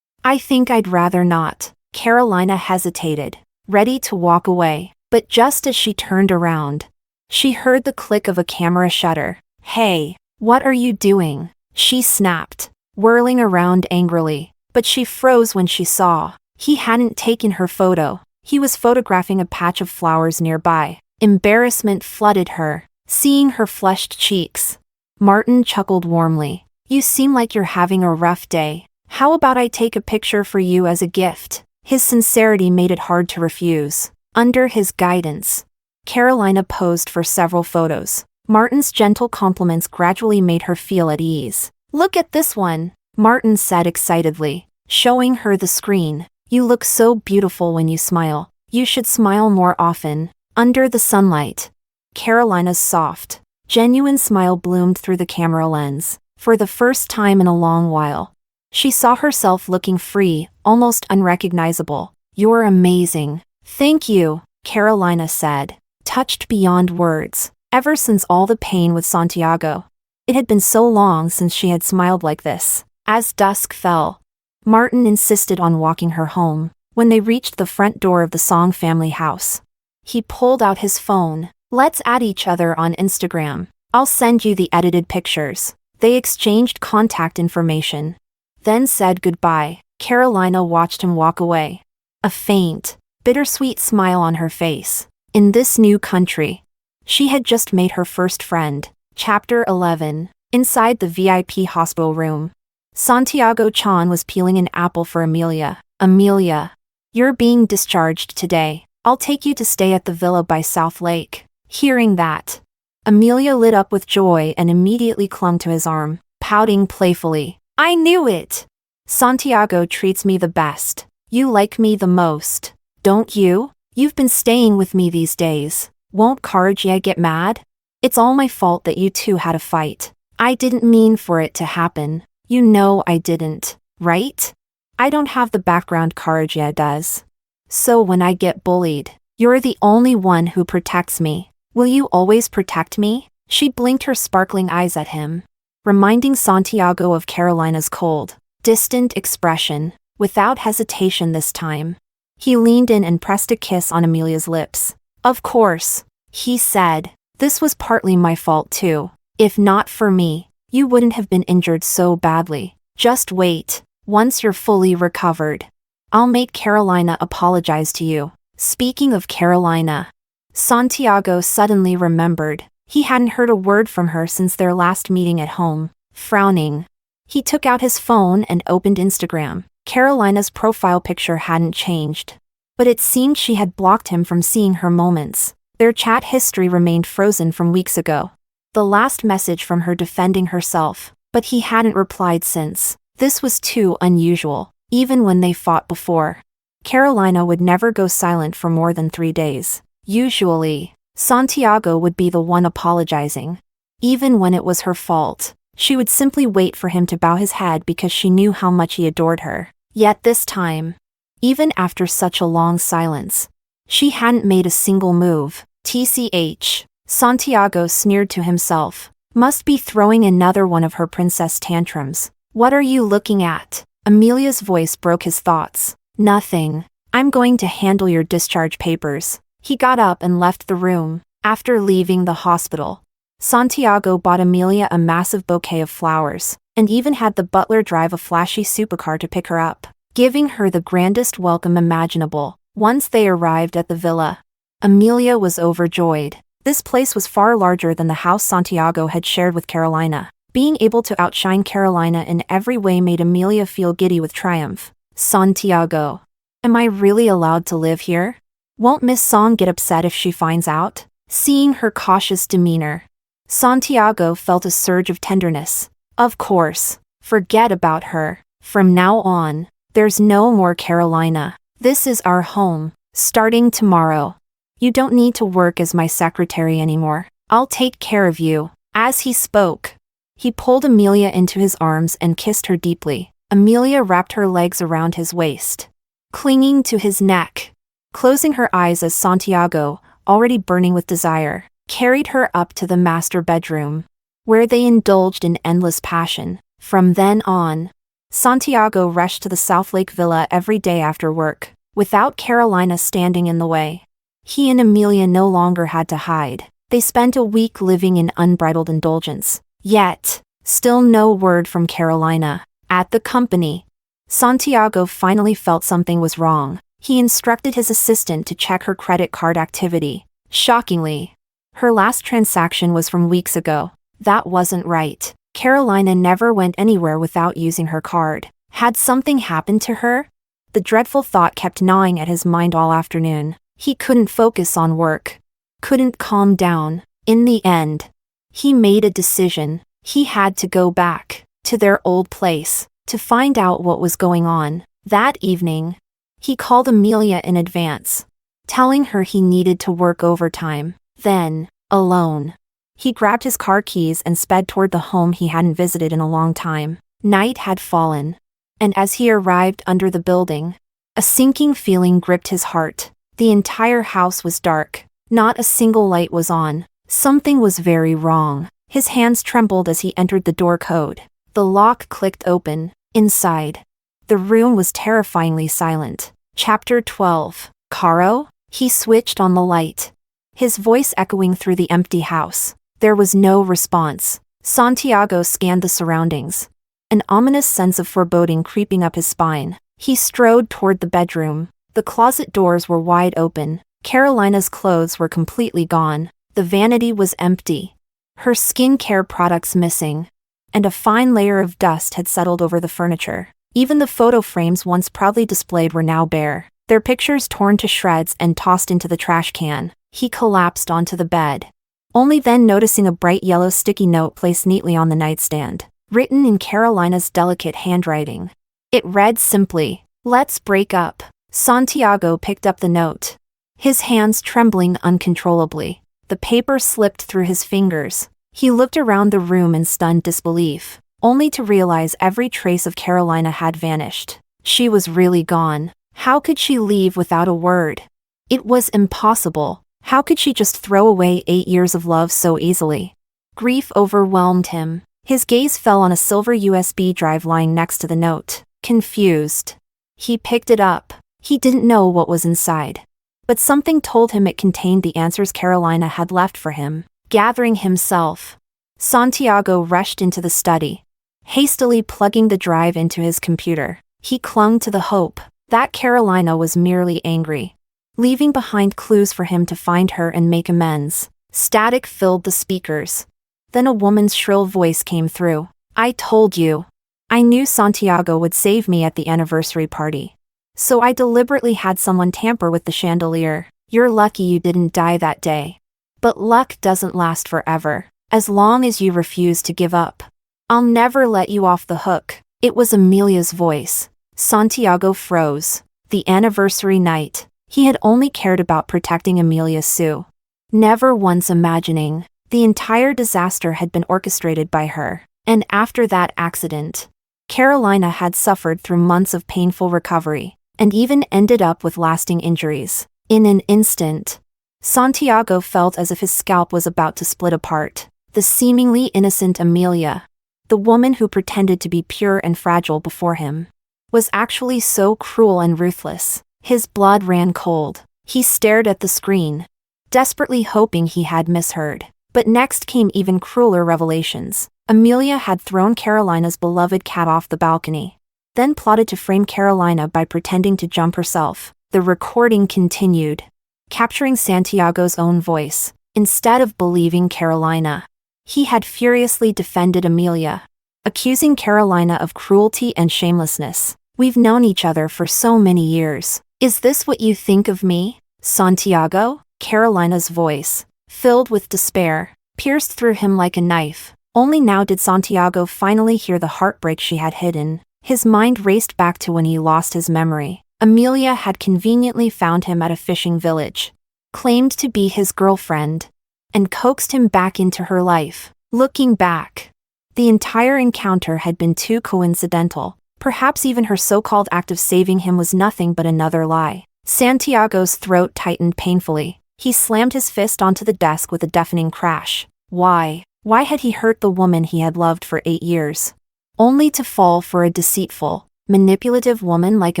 think I'd rather not. Carolina hesitated, ready to walk away, but just as she turned around, she heard the click of a camera shutter. Hey, what are you doing? She snapped, whirling around angrily, but she froze when she saw he hadn't taken her photo. He was photographing a patch of flowers nearby. Embarrassment flooded her, seeing her flushed cheeks. Martin chuckled warmly. You seem like you're having a rough day. How about I take a picture for you as a gift? His sincerity made it hard to refuse. Under his guidance, Carolina posed for several photos. Martin's gentle compliments gradually made her feel at ease. Look at this one, Martin said excitedly, showing her the screen. You look so beautiful when you smile. You should smile more often. Under the sunlight, Carolina's soft, genuine smile bloomed through the camera lens. For the first time in a long while, she saw herself looking free, almost unrecognizable. "You're amazing." "Thank you," Carolina said, touched beyond words. Ever since all the pain with Santiago, it had been so long since she had smiled like this. As dusk fell, Martin insisted on walking her home. When they reached the front door of the Song family house, he pulled out his phone. "Let's add each other on Instagram. I'll send you the edited pictures." They exchanged contact information, then said goodbye. Carolina watched him walk away, a faint, bittersweet smile on her face. In this new country, she had just made her first friend. Chapter 11. Inside the VIP hospital room, Santiago Chan was peeling an apple for Amelia. "Amelia, you're being discharged today. I'll take you to stay at the villa by South Lake." Hearing that, Amelia lit up with joy and immediately clung to his arm, pouting playfully. "I knew it! Santiago treats me the best. You like me the most, don't you? You've been staying with me these days. Won't Karajia get mad? It's all my fault that you two had a fight. I didn't mean for it to happen. You know I didn't, right? I don't have the background Karajia does. So when I get bullied, you're the only one who protects me. Will you always protect me?" She blinked her sparkling eyes at him, reminding Santiago of Carolina's cold, distant expression. Without hesitation this time, he leaned in and pressed a kiss on Amelia's lips. "Of course," he said. "This was partly my fault too. If not for me, you wouldn't have been injured so badly. Just wait. Once you're fully recovered, I'll make Carolina apologize to you." Speaking of Carolina, Santiago suddenly remembered. He hadn't heard a word from her since their last meeting at home. Frowning, he took out his phone and opened Instagram. Carolina's profile picture hadn't changed, but it seemed she had blocked him from seeing her moments. Their chat history remained frozen from weeks ago. The last message from her defending herself, but he hadn't replied since. This was too unusual. Even when they fought before, Carolina would never go silent for more than 3 days. Usually, Santiago would be the one apologizing. Even when it was her fault, she would simply wait for him to bow his head because she knew how much he adored her. Yet this time, even after such a long silence, she hadn't made a single move. TCH, Santiago sneered to himself. Must be throwing another one of her princess tantrums. "What are you looking at?" Amelia's voice broke his thoughts. "Nothing. I'm going to handle your discharge papers." He got up and left the room. After leaving the hospital, Santiago bought Amelia a massive bouquet of flowers, and even had the butler drive a flashy supercar to pick her up, giving her the grandest welcome imaginable. Once they arrived at the villa, Amelia was overjoyed. This place was far larger than the house Santiago had shared with Carolina. Being able to outshine Carolina in every way made Amelia feel giddy with triumph. "Santiago, am I really allowed to live here? Won't Miss Song get upset if she finds out?" Seeing her cautious demeanor, Santiago felt a surge of tenderness. "Of course, forget about her. From now on, there's no more Carolina. This is our home. Starting tomorrow, you don't need to work as my secretary anymore. I'll take care of you." As he spoke, he pulled Amelia into his arms and kissed her deeply. Amelia wrapped her legs around his waist, clinging to his neck, closing her eyes as Santiago, already burning with desire, carried her up to the master bedroom, where they indulged in endless passion. From then on, Santiago rushed to the South Lake Villa every day after work, without Carolina standing in the way. He and Amelia no longer had to hide. They spent a week living in unbridled indulgence. Yet, still no word from Carolina. At the company, Santiago finally felt something was wrong. He instructed his assistant to check her credit card activity. Shockingly, her last transaction was from weeks ago. That wasn't right. Carolina never went anywhere without using her card. Had something happened to her? The dreadful thought kept gnawing at his mind all afternoon. He couldn't focus on work, couldn't calm down. In the end, he made a decision. He had to go back to their old place to find out what was going on. That evening, he called Amelia in advance, telling her he needed to work overtime. Then, alone, He grabbed his car keys and sped toward the home he hadn't visited in a long time. Night had fallen. And as he arrived under the building, a sinking feeling gripped his heart. The entire house was dark. Not a single light was on. Something was very wrong. His hands trembled as he entered the door code. The lock clicked open. Inside, the room was terrifyingly silent. Chapter 12. Caro? He switched on the light, his voice echoing through the empty house. There was no response. Santiago scanned the surroundings, an ominous sense of foreboding creeping up his spine. He strode toward the bedroom. The closet doors were wide open. Carolina's clothes were completely gone. The vanity was empty, her skincare products missing, and a fine layer of dust had settled over the furniture. Even the photo frames once proudly displayed were now bare, their pictures torn to shreds and tossed into the trash can. He collapsed onto the bed, only then noticing a bright yellow sticky note placed neatly on the nightstand, written in Carolina's delicate handwriting. It read simply, "Let's break up." Santiago picked up the note, his hands trembling uncontrollably. The paper slipped through his fingers. He looked around the room in stunned disbelief, only to realize every trace of Carolina had vanished. She was really gone. How could she leave without a word? It was impossible. How could she just throw away 8 years of love so easily? Grief overwhelmed him. His gaze fell on a silver USB drive lying next to the note. Confused, he picked it up. He didn't know what was inside, but something told him it contained the answers Carolina had left for him. Gathering himself, Santiago rushed into the study, hastily plugging the drive into his computer. He clung to the hope that Carolina was merely angry, leaving behind clues for him to find her and make amends. Static filled the speakers. Then a woman's shrill voice came through. "I told you. I knew Santiago would save me at the anniversary party. So I deliberately had someone tamper with the chandelier. You're lucky you didn't die that day. But luck doesn't last forever, as long as you refuse to give up. I'll never let you off the hook." It was Amelia's voice. Santiago froze. The anniversary night, he had only cared about protecting Amelia Sue, never once imagining the entire disaster had been orchestrated by her. And after that accident, Carolina had suffered through months of painful recovery, and even ended up with lasting injuries. In an instant, Santiago felt as if his scalp was about to split apart. The seemingly innocent Amelia, the woman who pretended to be pure and fragile before him, was actually so cruel and ruthless. His blood ran cold. He stared at the screen, desperately hoping he had misheard. But next came even crueler revelations. Amelia had thrown Carolina's beloved cat off the balcony, then plotted to frame Carolina by pretending to jump herself. The recording continued, capturing Santiago's own voice. Instead of believing Carolina, he had furiously defended Amelia, accusing Carolina of cruelty and shamelessness. "We've known each other for so many years. Is this what you think of me, Santiago?" Carolina's voice, filled with despair, pierced through him like a knife. Only now did Santiago finally hear the heartbreak she had hidden. His mind raced back to when he lost his memory. Amelia had conveniently found him at a fishing village, claimed to be his girlfriend, and coaxed him back into her life. Looking back, the entire encounter had been too coincidental. Perhaps even her so-called act of saving him was nothing but another lie. Santiago's throat tightened painfully. He slammed his fist onto the desk with a deafening crash. Why had he hurt the woman he had loved for 8 years, only to fall for a deceitful, manipulative woman like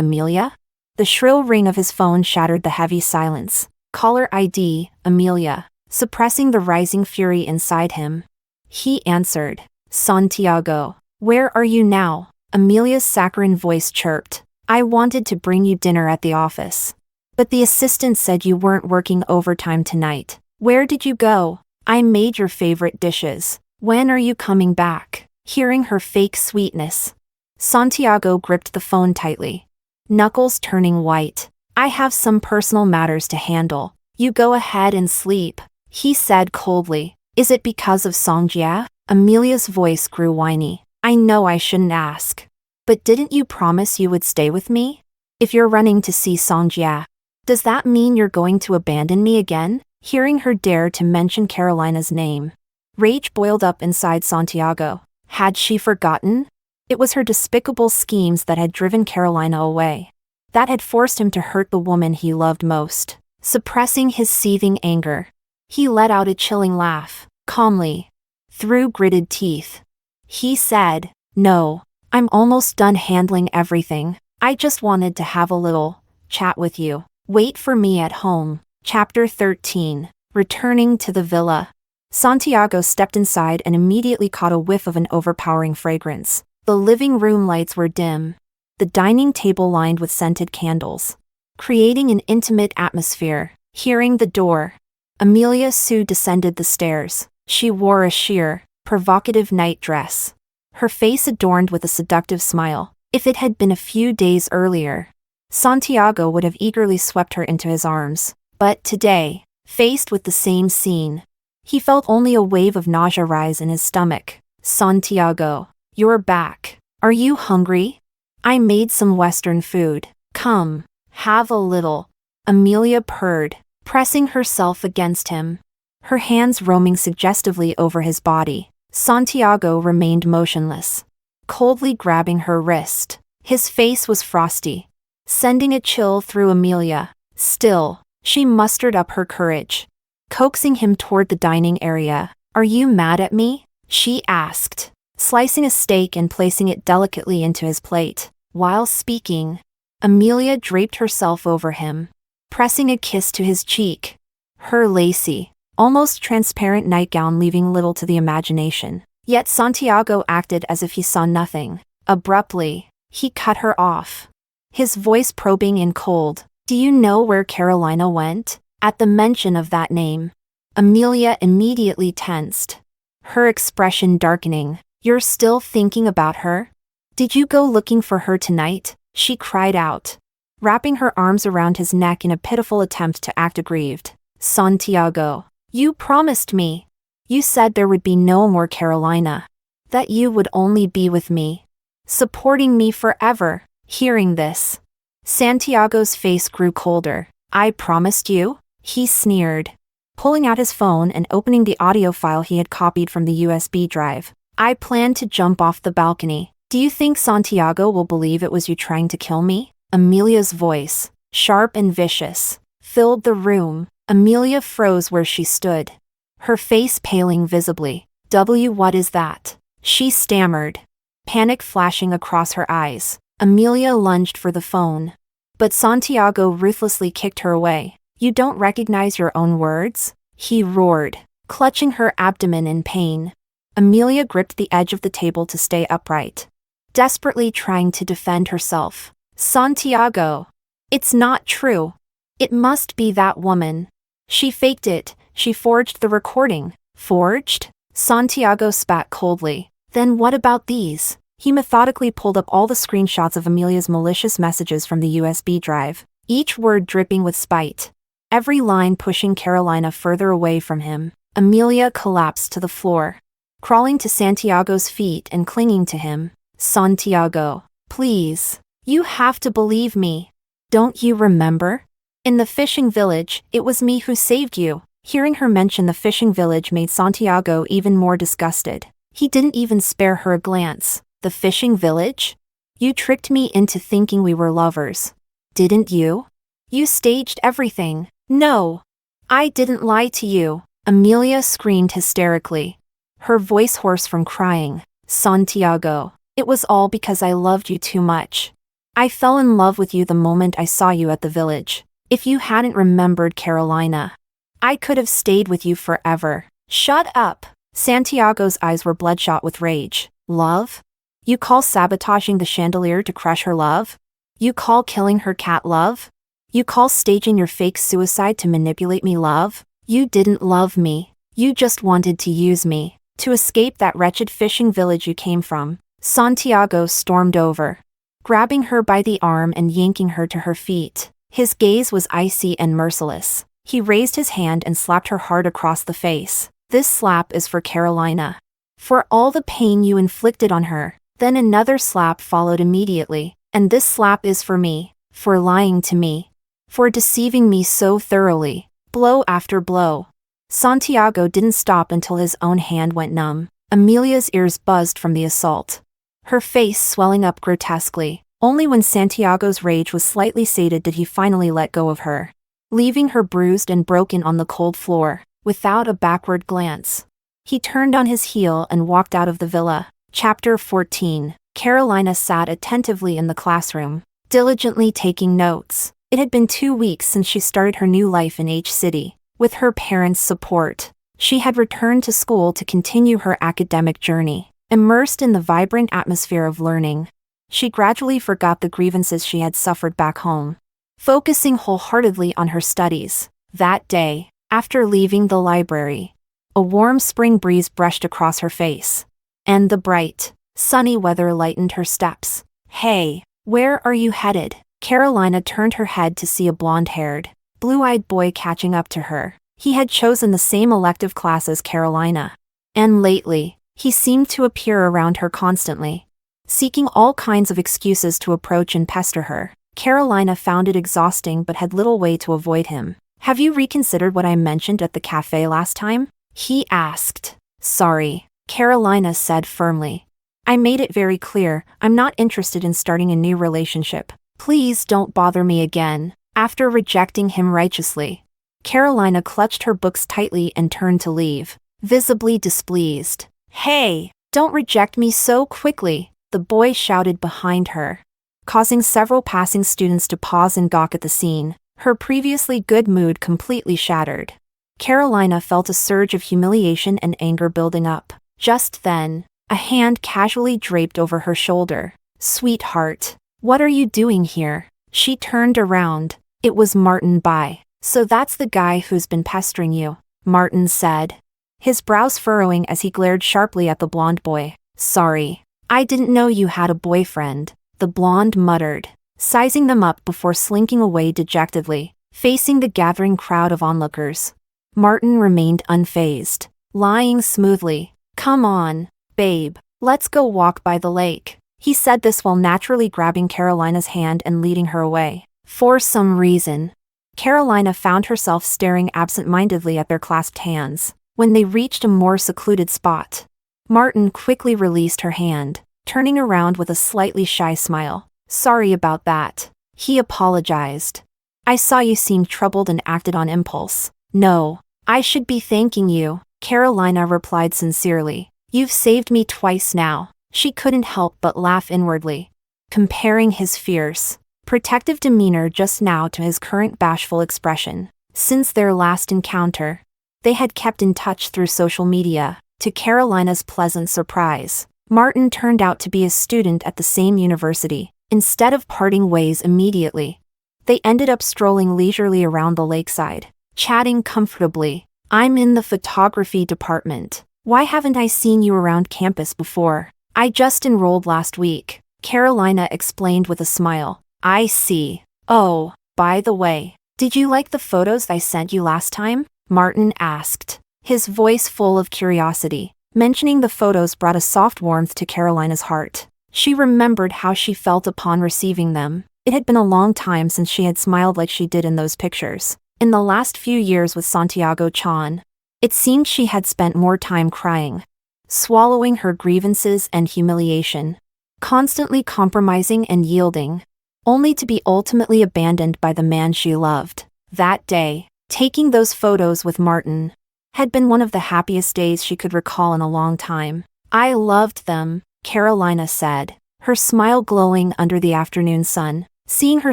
Amelia? The shrill ring of his phone shattered the heavy silence. Caller ID, Amelia, suppressing the rising fury inside him. He answered. "Santiago, where are you now?" Amelia's saccharine voice chirped. "I wanted to bring you dinner at the office, but the assistant said you weren't working overtime tonight. Where did you go? I made your favorite dishes. When are you coming back?" Hearing her fake sweetness, Santiago gripped the phone tightly, knuckles turning white. "I have some personal matters to handle. You go ahead and sleep," he said coldly. "Is it because of Songjia?" Amelia's voice grew whiny. "I know I shouldn't ask, but didn't you promise you would stay with me? If you're running to see Songjia, does that mean you're going to abandon me again?" Hearing her dare to mention Carolina's name, Rage boiled up inside Santiago. Had she forgotten? It was her despicable schemes that had driven Carolina away. That had forced him to hurt the woman he loved most. Suppressing his seething anger, he let out a chilling laugh, calmly, through gritted teeth. He said, "No, I'm almost done handling everything. I just wanted to have a little chat with you. Wait for me at home." Chapter 13. Returning to the villa. Santiago stepped inside and immediately caught a whiff of an overpowering fragrance. The living room lights were dim, the dining table lined with scented candles, creating an intimate atmosphere. Hearing the door, Amelia Sue descended the stairs. She wore a sheer, provocative night dress, her face adorned with a seductive smile. If it had been a few days earlier, Santiago would have eagerly swept her into his arms. But today, faced with the same scene, he felt only a wave of nausea rise in his stomach. "Santiago, you're back. Are you hungry? I made some Western food. Come, have a little." Amelia purred, pressing herself against him, her hands roaming suggestively over his body. Santiago remained motionless, coldly grabbing her wrist. His face was frosty, sending a chill through Amelia. Still, she mustered up her courage, coaxing him toward the dining area. "Are you mad at me?" she asked, slicing a steak and placing it delicately into his plate. While speaking, Amelia draped herself over him, pressing a kiss to his cheek, her lacy, almost transparent nightgown leaving little to the imagination. Yet Santiago acted as if he saw nothing. Abruptly, he cut her off, his voice probing and cold. "Do you know where Carolina went?" At the mention of that name, Amelia immediately tensed, her expression darkening. "You're still thinking about her? Did you go looking for her tonight?" she cried out, wrapping her arms around his neck in a pitiful attempt to act aggrieved. "Santiago, you promised me. You said there would be no more Carolina, that you would only be with me, supporting me forever." Hearing this, Santiago's face grew colder. "I promised you?" he sneered, pulling out his phone and opening the audio file he had copied from the USB drive. "I plan to jump off the balcony. Do you think Santiago will believe it was you trying to kill me?" Amelia's voice, sharp and vicious, filled the room. Amelia froze where she stood, her face paling visibly. What is that?" she stammered, panic flashing across her eyes. Amelia lunged for the phone, but Santiago ruthlessly kicked her away. "You don't recognize your own words?" he roared, clutching her abdomen in pain. Amelia gripped the edge of the table to stay upright, desperately trying to defend herself. "Santiago, it's not true. It must be that woman. She faked it. She forged the recording." "Forged?" Santiago spat coldly. "Then what about these?" He methodically pulled up all the screenshots of Amelia's malicious messages from the USB drive, each word dripping with spite, every line pushing Carolina further away from him. Amelia collapsed to the floor, crawling to Santiago's feet and clinging to him. "Santiago, please, you have to believe me. Don't you remember? In the fishing village, it was me who saved you." Hearing her mention the fishing village made Santiago even more disgusted. He didn't even spare her a glance. "The fishing village? You tricked me into thinking we were lovers, didn't you? You staged everything." "No, I didn't lie to you," Amelia screamed hysterically, her voice hoarse from crying. "Santiago, it was all because I loved you too much. I fell in love with you the moment I saw you at the village. If you hadn't remembered Carolina, I could have stayed with you forever." "Shut up." Santiago's eyes were bloodshot with rage. "Love? You call sabotaging the chandelier to crush her love? You call killing her cat love? You call staging your fake suicide to manipulate me love? You didn't love me. You just wanted to use me, to escape that wretched fishing village you came from." Santiago stormed over, grabbing her by the arm and yanking her to her feet. His gaze was icy and merciless. He raised his hand and slapped her hard across the face. "This slap is for Carolina, for all the pain you inflicted on her." Then another slap followed immediately. "And this slap is for me, for lying to me, for deceiving me so thoroughly." Blow after blow, Santiago didn't stop until his own hand went numb. Amelia's ears buzzed from the assault, her face swelling up grotesquely. Only when Santiago's rage was slightly sated did he finally let go of her, leaving her bruised and broken on the cold floor. Without a backward glance, he turned on his heel and walked out of the villa. Chapter 14. Carolina sat attentively in the classroom, diligently taking notes. It had been 2 weeks since she started her new life in H City. With her parents' support, she had returned to school to continue her academic journey. Immersed in the vibrant atmosphere of learning, she gradually forgot the grievances she had suffered back home, focusing wholeheartedly on her studies. That day, after leaving the library, a warm spring breeze brushed across her face, and the bright, sunny weather lightened her steps. "Hey, where are you headed?" Carolina turned her head to see a blonde-haired, blue-eyed boy catching up to her. He had chosen the same elective class as Carolina, and lately, he seemed to appear around her constantly, seeking all kinds of excuses to approach and pester her. Carolina found it exhausting but had little way to avoid him. "Have you reconsidered what I mentioned at the cafe last time?" he asked. "Sorry," Carolina said firmly. "I made it very clear, I'm not interested in starting a new relationship. Please don't bother me again." After rejecting him righteously, Carolina clutched her books tightly and turned to leave, visibly displeased. "Hey, don't reject me so quickly," the boy shouted behind her, causing several passing students to pause and gawk at the scene. Her previously good mood completely shattered. Carolina felt a surge of humiliation and anger building up. Just then, a hand casually draped over her shoulder. "Sweetheart, what are you doing here?" She turned around. It was Martin Bai. "So that's the guy who's been pestering you," Martin said, his brows furrowing as he glared sharply at the blonde boy. "Sorry, I didn't know you had a boyfriend," the blonde muttered, sizing them up before slinking away dejectedly. Facing the gathering crowd of onlookers, Martin remained unfazed, lying smoothly. "Come on, babe, let's go walk by the lake." He said this while naturally grabbing Carolina's hand and leading her away. For some reason, Carolina found herself staring absent-mindedly at their clasped hands. When they reached a more secluded spot, Martin quickly released her hand, turning around with a slightly shy smile. "Sorry about that," he apologized. "I saw you seemed troubled and acted on impulse." "No, I should be thanking you," Carolina replied sincerely. "You've saved me twice now." She couldn't help but laugh inwardly, comparing his fierce, protective demeanor just now to his current bashful expression. Since their last encounter, they had kept in touch through social media. To Carolina's pleasant surprise, Martin turned out to be a student at the same university. Instead of parting ways immediately, they ended up strolling leisurely around the lakeside, chatting comfortably. "I'm in the photography department. Why haven't I seen you around campus before?" "I just enrolled last week," Carolina explained with a smile. "I see. Oh, by the way, did you like the photos I sent you last time?" Martin asked, his voice full of curiosity. Mentioning the photos brought a soft warmth to Carolina's heart. She remembered how she felt upon receiving them. It had been a long time since she had smiled like she did in those pictures. In the last few years with Santiago Chan, it seemed she had spent more time crying, swallowing her grievances and humiliation, constantly compromising and yielding, only to be ultimately abandoned by the man she loved. That day, taking those photos with Martin, had been one of the happiest days she could recall in a long time. "I loved them," Carolina said, her smile glowing under the afternoon sun. Seeing her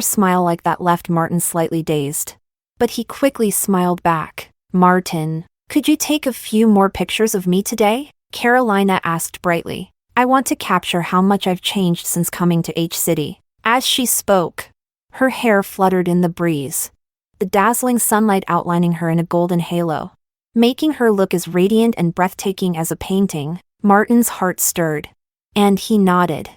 smile like that left Martin slightly dazed, but he quickly smiled back. "Martin, could you take a few more pictures of me today?" Carolina asked brightly. "I want to capture how much I've changed since coming to H City." As she spoke, her hair fluttered in the breeze, the dazzling sunlight outlining her in a golden halo, making her look as radiant and breathtaking as a painting. Martin's heart stirred, and he nodded,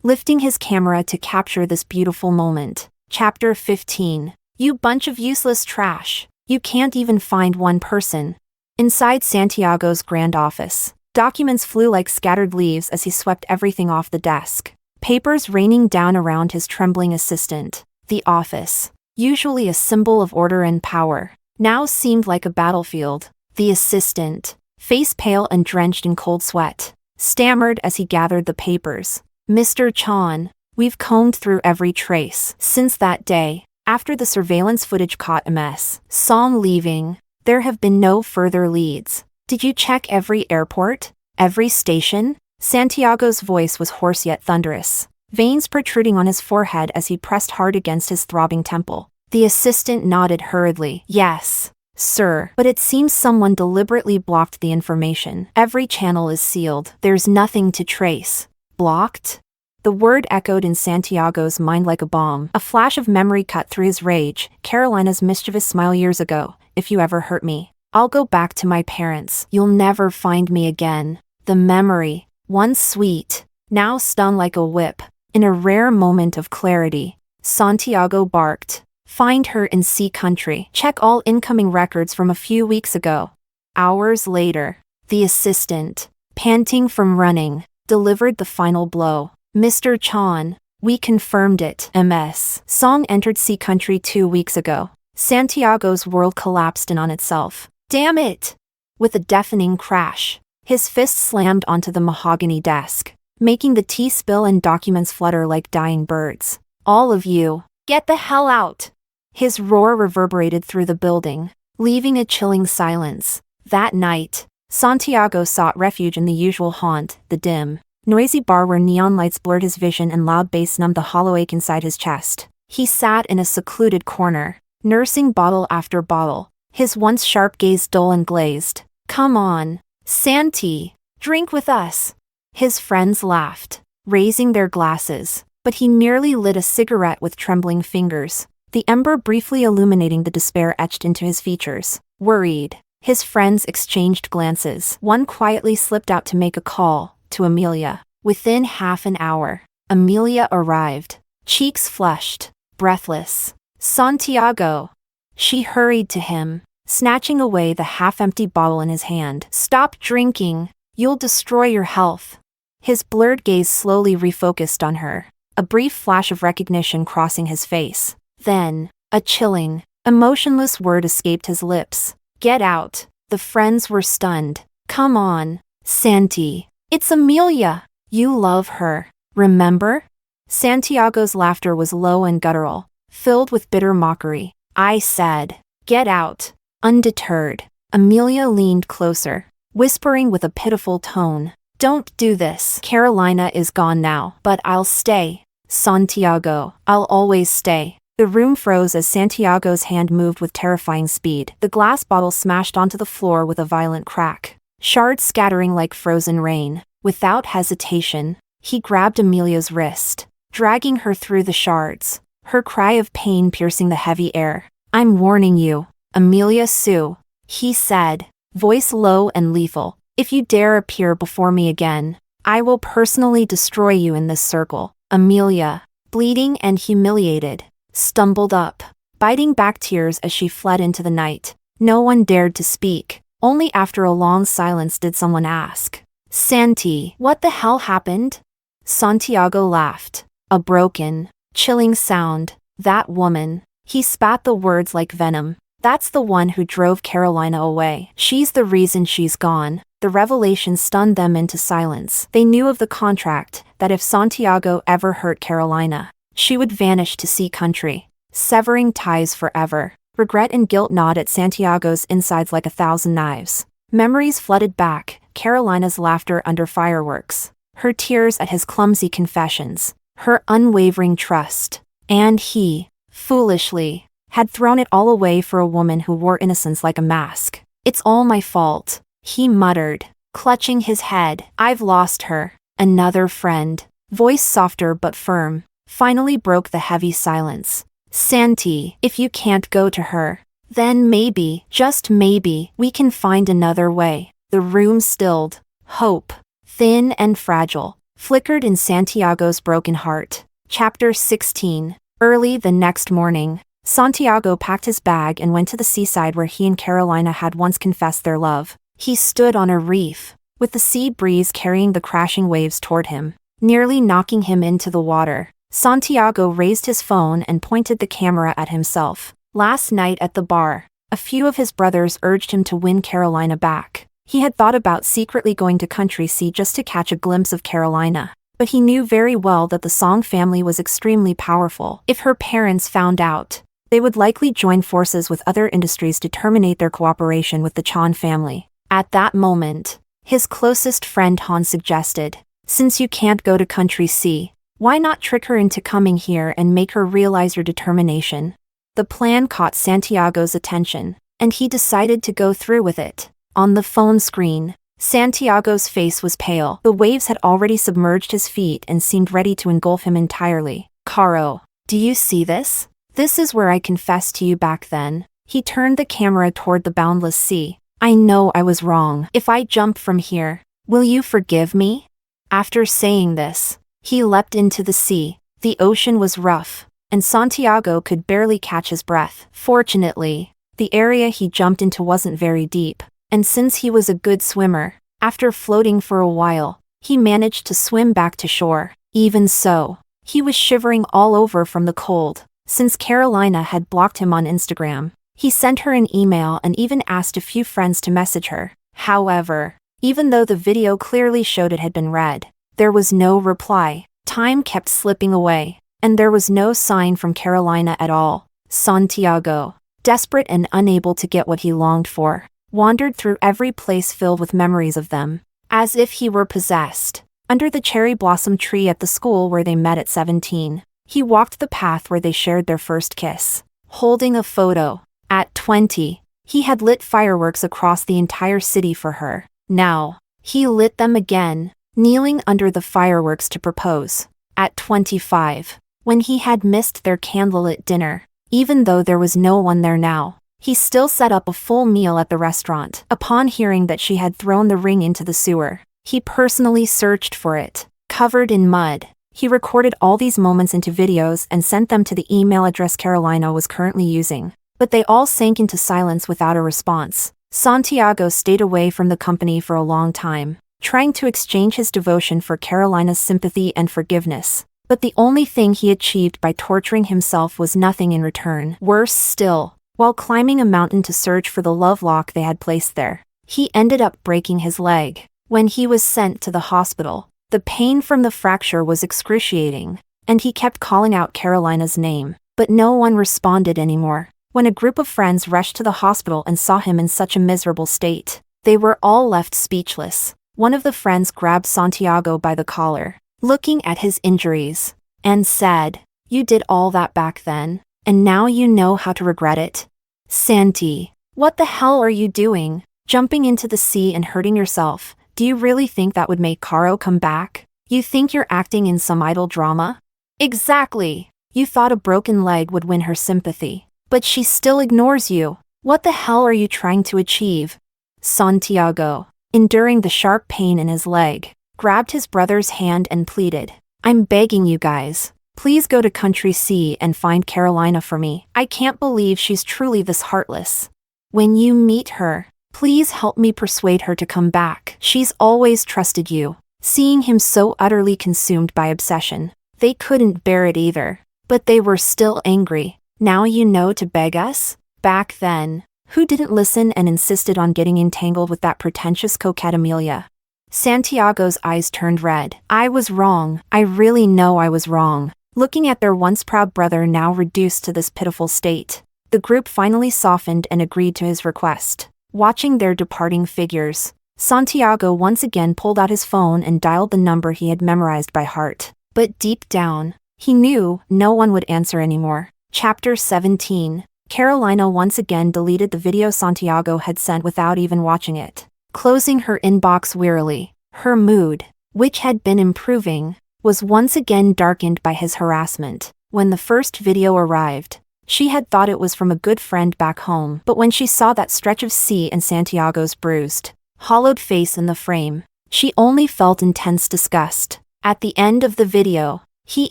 lifting his camera to capture this beautiful moment. Chapter 15. You bunch of useless trash. You can't even find one person. Inside Santiago's grand office, documents flew like scattered leaves as he swept everything off the desk, papers raining down around his trembling assistant. The office, usually a symbol of order and power, now seemed like a battlefield. The assistant, face pale and drenched in cold sweat, stammered as he gathered the papers. Mr. Chan, we've combed through every trace since that day. After the surveillance footage caught Ms. Song leaving, there have been no further leads. Did you check every airport? Every station? Santiago's voice was hoarse yet thunderous, veins protruding on his forehead as he pressed hard against his throbbing temple. The assistant nodded hurriedly. Yes, sir, but it seems someone deliberately blocked the information. Every channel is sealed. There's nothing to trace. Blocked? The word echoed in Santiago's mind like a bomb. A flash of memory cut through his rage. Carolina's mischievous smile years ago. If you ever hurt me, I'll go back to my parents. You'll never find me again. The memory, once sweet, now stung like a whip. In a rare moment of clarity, Santiago barked. Find her in Sea Country. Check all incoming records from a few weeks ago. Hours later, the assistant, panting from running, delivered the final blow. Mr. Chan, we confirmed it. Ms. Song entered Sea Country 2 weeks ago. Santiago's world collapsed in on itself. Damn it! With a deafening crash, his fist slammed onto the mahogany desk, making the tea spill and documents flutter like dying birds. All of you, get the hell out! His roar reverberated through the building, leaving a chilling silence. That night, Santiago sought refuge in the usual haunt, the dim, noisy bar where neon lights blurred his vision and loud bass numbed the hollow ache inside his chest. He sat in a secluded corner, nursing bottle after bottle, his once sharp gaze dull and glazed. Come on, Santi, drink with us. His friends laughed, raising their glasses, but he merely lit a cigarette with trembling fingers, the ember briefly illuminating the despair etched into his features. Worried, his friends exchanged glances. One quietly slipped out to make a call to Amelia. Within half an hour, Amelia arrived, cheeks flushed, breathless. Santiago! She hurried to him, snatching away the half-empty bottle in his hand. Stop drinking, you'll destroy your health. His blurred gaze slowly refocused on her, a brief flash of recognition crossing his face. Then, a chilling, emotionless word escaped his lips. Get out. The friends were stunned. Come on, Santi. It's Amelia. You love her, remember? Santiago's laughter was low and guttural, filled with bitter mockery. I said, get out. Undeterred, Amelia leaned closer, whispering with a pitiful tone. Don't do this. Carolina is gone now, but I'll stay. Santiago, I'll always stay. The room froze as Santiago's hand moved with terrifying speed. The glass bottle smashed onto the floor with a violent crack, shards scattering like frozen rain. Without hesitation, he grabbed Amelia's wrist, dragging her through the shards, her cry of pain piercing the heavy air. I'm warning you, Amelia Sue, he said, voice low and lethal. If you dare appear before me again, I will personally destroy you in this circle. Amelia, bleeding and humiliated, stumbled up, biting back tears as she fled into the night. No one dared to speak. Only after a long silence did someone ask, Santi, what the hell happened? Santiago laughed, a broken, chilling sound. That woman. He spat the words like venom. That's the one who drove Carolina away. She's the reason she's gone. The revelation stunned them into silence. They knew of the contract, that if Santiago ever hurt Carolina, she would vanish to Sea Country, severing ties forever. Regret and guilt gnawed at Santiago's insides like 1,000 knives. Memories flooded back, Carolina's laughter under fireworks, her tears at his clumsy confessions, her unwavering trust. And he, foolishly, had thrown it all away for a woman who wore innocence like a mask. It's all my fault, he muttered, clutching his head. I've lost her. Another friend, voice softer but firm, finally broke the heavy silence. Santi, if you can't go to her, then maybe, just maybe, we can find another way. The room stilled. Hope, thin and fragile, flickered in Santiago's broken heart. Chapter 16. Early the next morning, Santiago packed his bag and went to the seaside where he and Carolina had once confessed their love. He stood on a reef, with the sea breeze carrying the crashing waves toward him, nearly knocking him into the water. Santiago raised his phone and pointed the camera at himself. Last night at the bar, A few of his brothers urged him to win Carolina back. He had thought about secretly going to Country C just to catch a glimpse of Carolina. But he knew very well that the Song family was extremely powerful. If her parents found out, they would likely join forces with other industries to terminate their cooperation with the Chan family. At that moment, his closest friend Han suggested, "Since you can't go to Country C, why not trick her into coming here and make her realize your determination?" The plan caught Santiago's attention, and he decided to go through with it. On the phone screen, Santiago's face was pale. The waves had already submerged his feet and seemed ready to engulf him entirely. "Caro, do you see this? This is where I confessed to you back then." He turned the camera toward the boundless sea. "I know I was wrong. If I jump from here, will you forgive me?" After saying this, he leapt into the sea. The ocean was rough, and Santiago could barely catch his breath. Fortunately, the area he jumped into wasn't very deep, and since he was a good swimmer, after floating for a while, he managed to swim back to shore. Even so, he was shivering all over from the cold. Since Carolina had blocked him on Instagram, he sent her an email and even asked a few friends to message her. However, even though the video clearly showed it had been read, there was no reply. Time kept slipping away, and there was no sign from Carolina at all. Santiago, desperate and unable to get what he longed for, wandered through every place filled with memories of them, as if he were possessed. Under the cherry blossom tree at the school where they met at 17, he walked the path where they shared their first kiss, holding a photo. At 20, he had lit fireworks across the entire city for her. Now, he lit them again, kneeling under the fireworks to propose. At 25, when he had missed their candlelit dinner, even though there was no one there now, he still set up a full meal at the restaurant. Upon hearing that she had thrown the ring into the sewer, he personally searched for it. Covered in mud, he recorded all these moments into videos and sent them to the email address Carolina was currently using. But they all sank into silence without a response. Santiago stayed away from the company for a long time, trying to exchange his devotion for Carolina's sympathy and forgiveness. But the only thing he achieved by torturing himself was nothing in return. Worse still, while climbing a mountain to search for the love lock they had placed there, he ended up breaking his leg. When he was sent to the hospital, the pain from the fracture was excruciating, and he kept calling out Carolina's name, but no one responded anymore. When a group of friends rushed to the hospital and saw him in such a miserable state, they were all left speechless. One of the friends grabbed Santiago by the collar, looking at his injuries, and said, "You did all that back then, and now you know how to regret it? Santi, what the hell are you doing? Jumping into the sea and hurting yourself? Do you really think that would make Caro come back? You think you're acting in some idle drama?" "Exactly. You thought a broken leg would win her sympathy. But she still ignores you. What the hell are you trying to achieve?" Santiago, enduring the sharp pain in his leg, grabbed his brother's hand and pleaded, "I'm begging you guys, please go to Country C and find Carolina for me. I can't believe she's truly this heartless. When you meet her, please help me persuade her to come back. She's always trusted you." Seeing him so utterly consumed by obsession, they couldn't bear it either. But they were still angry. "Now you know to beg us?" Back then, who didn't listen and insisted on getting entangled with that pretentious coquette Amelia? Santiago's eyes turned red. "I was wrong. I really know I was wrong." Looking at their once proud brother now reduced to this pitiful state, the group finally softened and agreed to his request. Watching their departing figures, Santiago once again pulled out his phone and dialed the number he had memorized by heart. But deep down, he knew no one would answer anymore. Chapter 17. Carolina once again deleted the video Santiago had sent without even watching it. Closing her inbox wearily, her mood, which had been improving, was once again darkened by his harassment. When the first video arrived, she had thought it was from a good friend back home, but when she saw that stretch of sea and Santiago's bruised, hollowed face in the frame, she only felt intense disgust. At the end of the video, he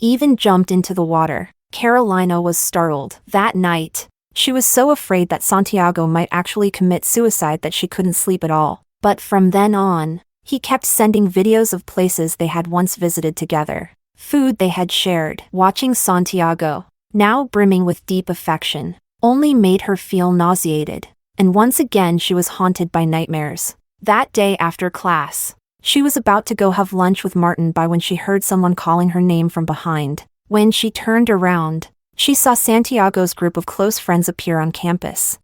even jumped into the water. Carolina was startled. That night, she was so afraid that Santiago might actually commit suicide that she couldn't sleep at all. But from then on, he kept sending videos of places they had once visited together, food they had shared. Watching Santiago, now brimming with deep affection, only made her feel nauseated. And once again she was haunted by nightmares. That day after class, she was about to go have lunch with Martin when she heard someone calling her name from behind. When she turned around, she saw Santiago's group of close friends appear on campus.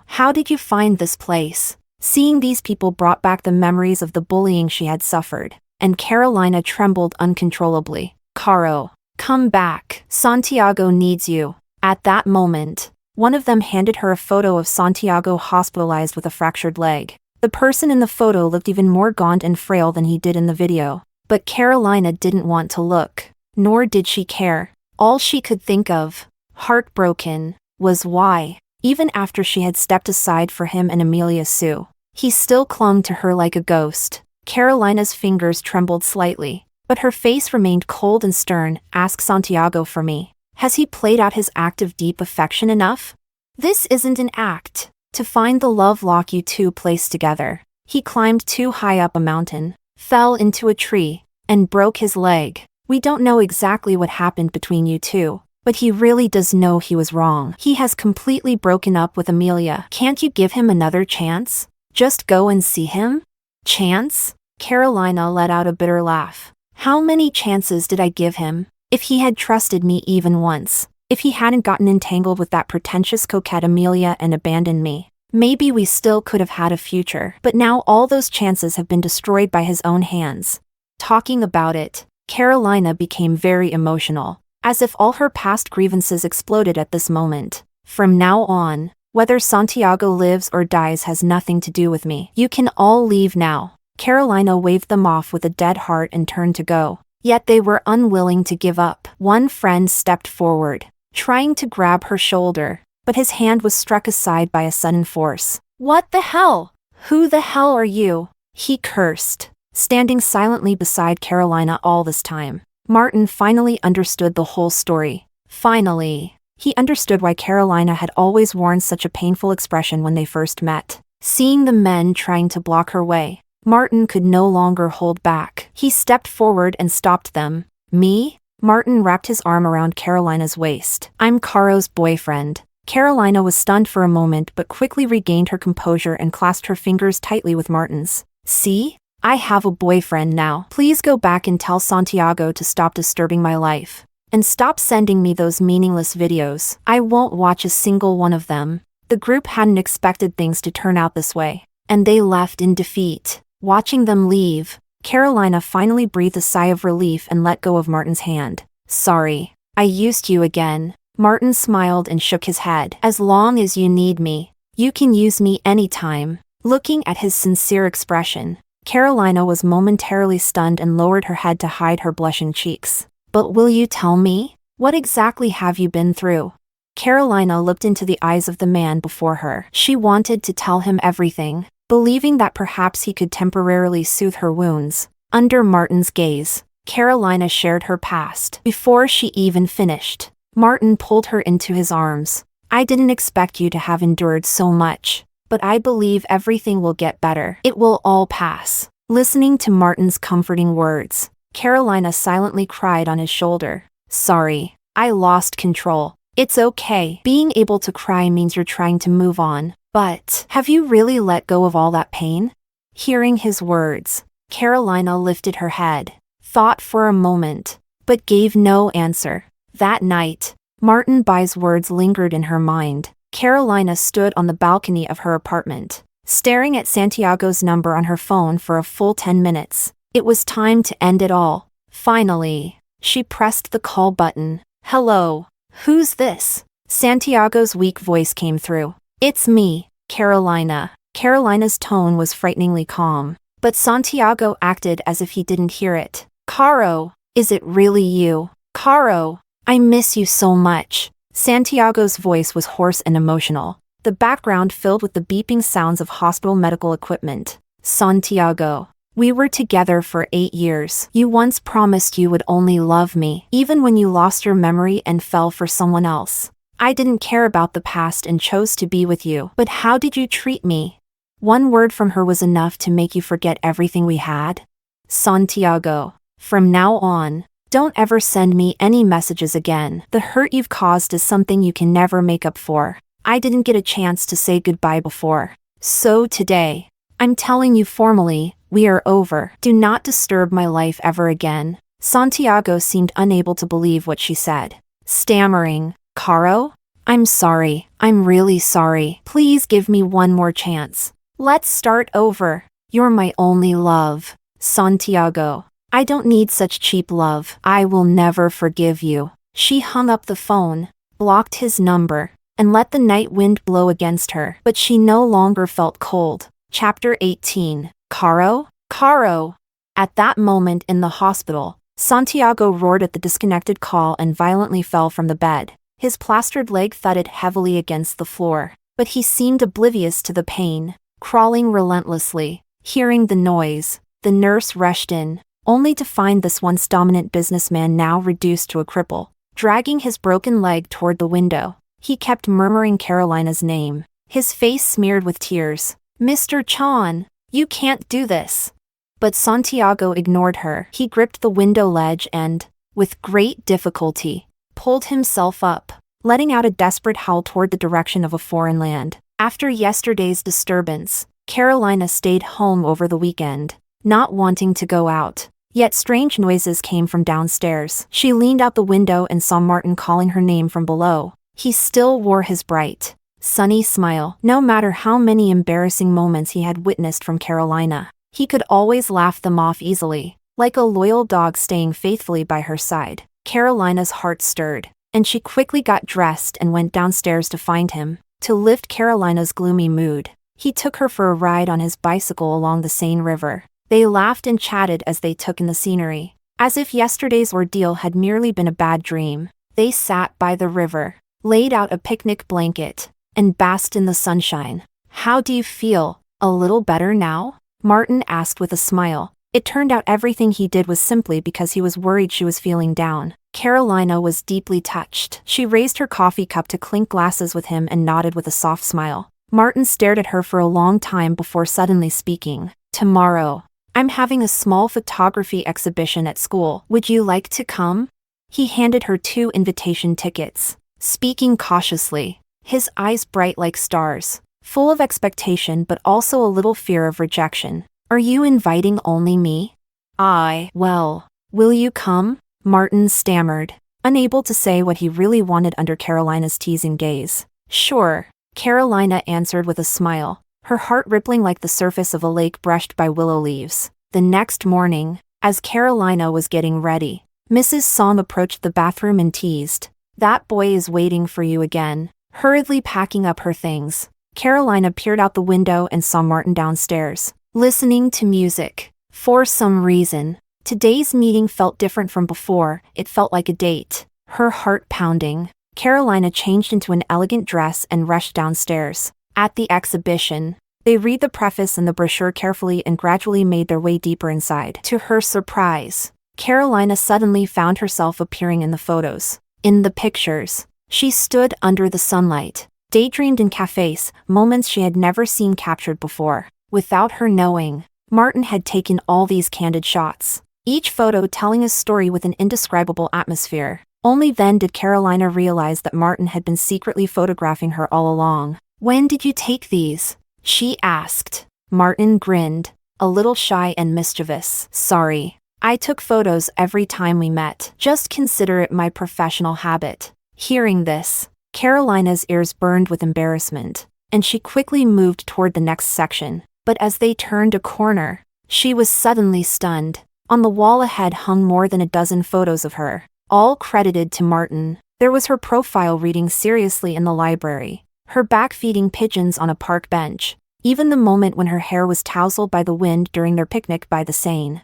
How did you find this place? Seeing these people brought back the memories of the bullying she had suffered, and Carolina trembled uncontrollably. Caro, come back. Santiago needs you. At that moment, one of them handed her a photo of Santiago hospitalized with a fractured leg. The person in the photo looked even more gaunt and frail than he did in the video. But Carolina didn't want to look, nor did she care. All she could think of, heartbroken, was why, even after she had stepped aside for him and Amelia Sue, he still clung to her like a ghost. Carolina's fingers trembled slightly, but her face remained cold and stern. Ask Santiago for me. Has he played out his act of deep affection enough? This isn't an act. To find the love lock you two placed together, he climbed too high up a mountain, fell into a tree, and broke his leg. We don't know exactly what happened between you two, but he really does know he was wrong. He has completely broken up with Amelia. Can't you give him another chance? Just go and see him? Chance? Carolina let out a bitter laugh. How many chances did I give him? If he had trusted me even once, if he hadn't gotten entangled with that pretentious coquette Amelia and abandoned me, maybe we still could have had a future. But now all those chances have been destroyed by his own hands. Talking about it, Carolina became very emotional, as if all her past grievances exploded at this moment. From now on, whether Santiago lives or dies has nothing to do with me. You can all leave now. Carolina waved them off with a dead heart and turned to go. Yet they were unwilling to give up. One friend stepped forward, trying to grab her shoulder, but his hand was struck aside by a sudden force. What the hell? Who the hell are you? He cursed, standing silently beside Carolina all this time. Martin finally understood the whole story. Finally, he understood why Carolina had always worn such a painful expression when they first met. Seeing the men trying to block her way, Martin could no longer hold back. He stepped forward and stopped them. Me? Martin wrapped his arm around Carolina's waist. I'm Caro's boyfriend. Carolina was stunned for a moment but quickly regained her composure and clasped her fingers tightly with Martin's. See? I have a boyfriend now. Please go back and tell Santiago to stop disturbing my life. And stop sending me those meaningless videos. I won't watch a single one of them. The group hadn't expected things to turn out this way, and they left in defeat. Watching them leave, Carolina finally breathed a sigh of relief and let go of Martin's hand. Sorry, I used you again. Martin smiled and shook his head. As long as you need me, you can use me anytime. Looking at his sincere expression, Carolina was momentarily stunned and lowered her head to hide her blushing cheeks. But will you tell me? What exactly have you been through? Carolina looked into the eyes of the man before her. She wanted to tell him everything, believing that perhaps he could temporarily soothe her wounds. Under Martin's gaze, Carolina shared her past. Before she even finished, Martin pulled her into his arms. I didn't expect you to have endured so much, but I believe everything will get better. It will all pass. Listening to Martin's comforting words, Carolina silently cried on his shoulder. Sorry, I lost control. It's okay. Being able to cry means you're trying to move on. But have you really let go of all that pain? Hearing his words, Carolina lifted her head, thought for a moment, but gave no answer. That night, Martin Bai's words lingered in her mind. Carolina stood on the balcony of her apartment, staring at Santiago's number on her phone for a full 10 minutes. It was time to end it all. Finally, she pressed the call button. Hello, who's this? Santiago's weak voice came through. It's me, Carolina. Carolina's tone was frighteningly calm, but Santiago acted as if he didn't hear it. Caro, is it really you? Caro, I miss you so much. Santiago's voice was hoarse and emotional, the background filled with the beeping sounds of hospital medical equipment. Santiago, we were together for 8 years. You once promised you would only love me, even when you lost your memory and fell for someone else. I didn't care about the past and chose to be with you. But how did you treat me? One word from her was enough to make you forget everything we had? Santiago, from now on, Don't ever send me any messages again. The hurt you've caused is something you can never make up for. I didn't get a chance to say goodbye before. So today, I'm telling you formally, we are over. Do not disturb my life ever again. Santiago seemed unable to believe what she said. Stammering, Caro? I'm sorry. I'm really sorry. Please give me one more chance. Let's start over. You're my only love. Santiago. I don't need such cheap love. I will never forgive you. She hung up the phone, blocked his number, and let the night wind blow against her. But she no longer felt cold. Chapter 18. Caro? Caro! At that moment in the hospital, Santiago roared at the disconnected call and violently fell from the bed. His plastered leg thudded heavily against the floor, but he seemed oblivious to the pain. Crawling relentlessly, hearing the noise, the nurse rushed in, only to find this once dominant businessman now reduced to a cripple. Dragging his broken leg toward the window, he kept murmuring Carolina's name, his face smeared with tears. Mr. Chan, you can't do this. But Santiago ignored her. He gripped the window ledge and, with great difficulty, pulled himself up, letting out a desperate howl toward the direction of a foreign land. After yesterday's disturbance, Carolina stayed home over the weekend, not wanting to go out. Yet strange noises came from downstairs. She leaned out the window and saw Martin calling her name from below. He still wore his bright, sunny smile. No matter how many embarrassing moments he had witnessed from Carolina, he could always laugh them off easily, like a loyal dog staying faithfully by her side. Carolina's heart stirred, and she quickly got dressed and went downstairs to find him. To lift Carolina's gloomy mood, he took her for a ride on his bicycle along the Seine River. They laughed and chatted as they took in the scenery. As if yesterday's ordeal had merely been a bad dream, they sat by the river, laid out a picnic blanket, and basked in the sunshine. How do you feel? A little better now? Martin asked with a smile. It turned out everything he did was simply because he was worried she was feeling down. Carolina was deeply touched. She raised her coffee cup to clink glasses with him and nodded with a soft smile. Martin stared at her for a long time before suddenly speaking. Tomorrow, I'm having a small photography exhibition at school. Would you like to come? He handed her 2 invitation tickets, speaking cautiously, his eyes bright like stars, full of expectation but also a little fear of rejection. Are you inviting only me? Well, will you come? Martin stammered, unable to say what he really wanted under Carolina's teasing gaze. Sure, Carolina answered with a smile, her heart rippling like the surface of a lake brushed by willow leaves. The next morning, as Carolina was getting ready, Mrs. Song approached the bathroom and teased, "That boy is waiting for you again." Hurriedly packing up her things, Carolina peered out the window and saw Martin downstairs, listening to music. For some reason, today's meeting felt different from before. It felt like a date. Her heart pounding, Carolina changed into an elegant dress and rushed downstairs. At the exhibition, they read the preface and the brochure carefully and gradually made their way deeper inside. To her surprise, Carolina suddenly found herself appearing in the photos. In the pictures, she stood under the sunlight, daydreamed in cafes, moments she had never seen captured before. Without her knowing, Martin had taken all these candid shots, each photo telling a story with an indescribable atmosphere. Only then did Carolina realize that Martin had been secretly photographing her all along. When did you take these? She asked. Martin grinned, a little shy and mischievous. Sorry, I took photos every time we met. Just consider it my professional habit. Hearing this, Carolina's ears burned with embarrassment, and she quickly moved toward the next section. But as they turned a corner, she was suddenly stunned. On the wall ahead hung more than a dozen photos of her, all credited to Martin. There was her profile reading seriously in the library, her back feeding pigeons on a park bench, even the moment when her hair was tousled by the wind during their picnic by the Seine.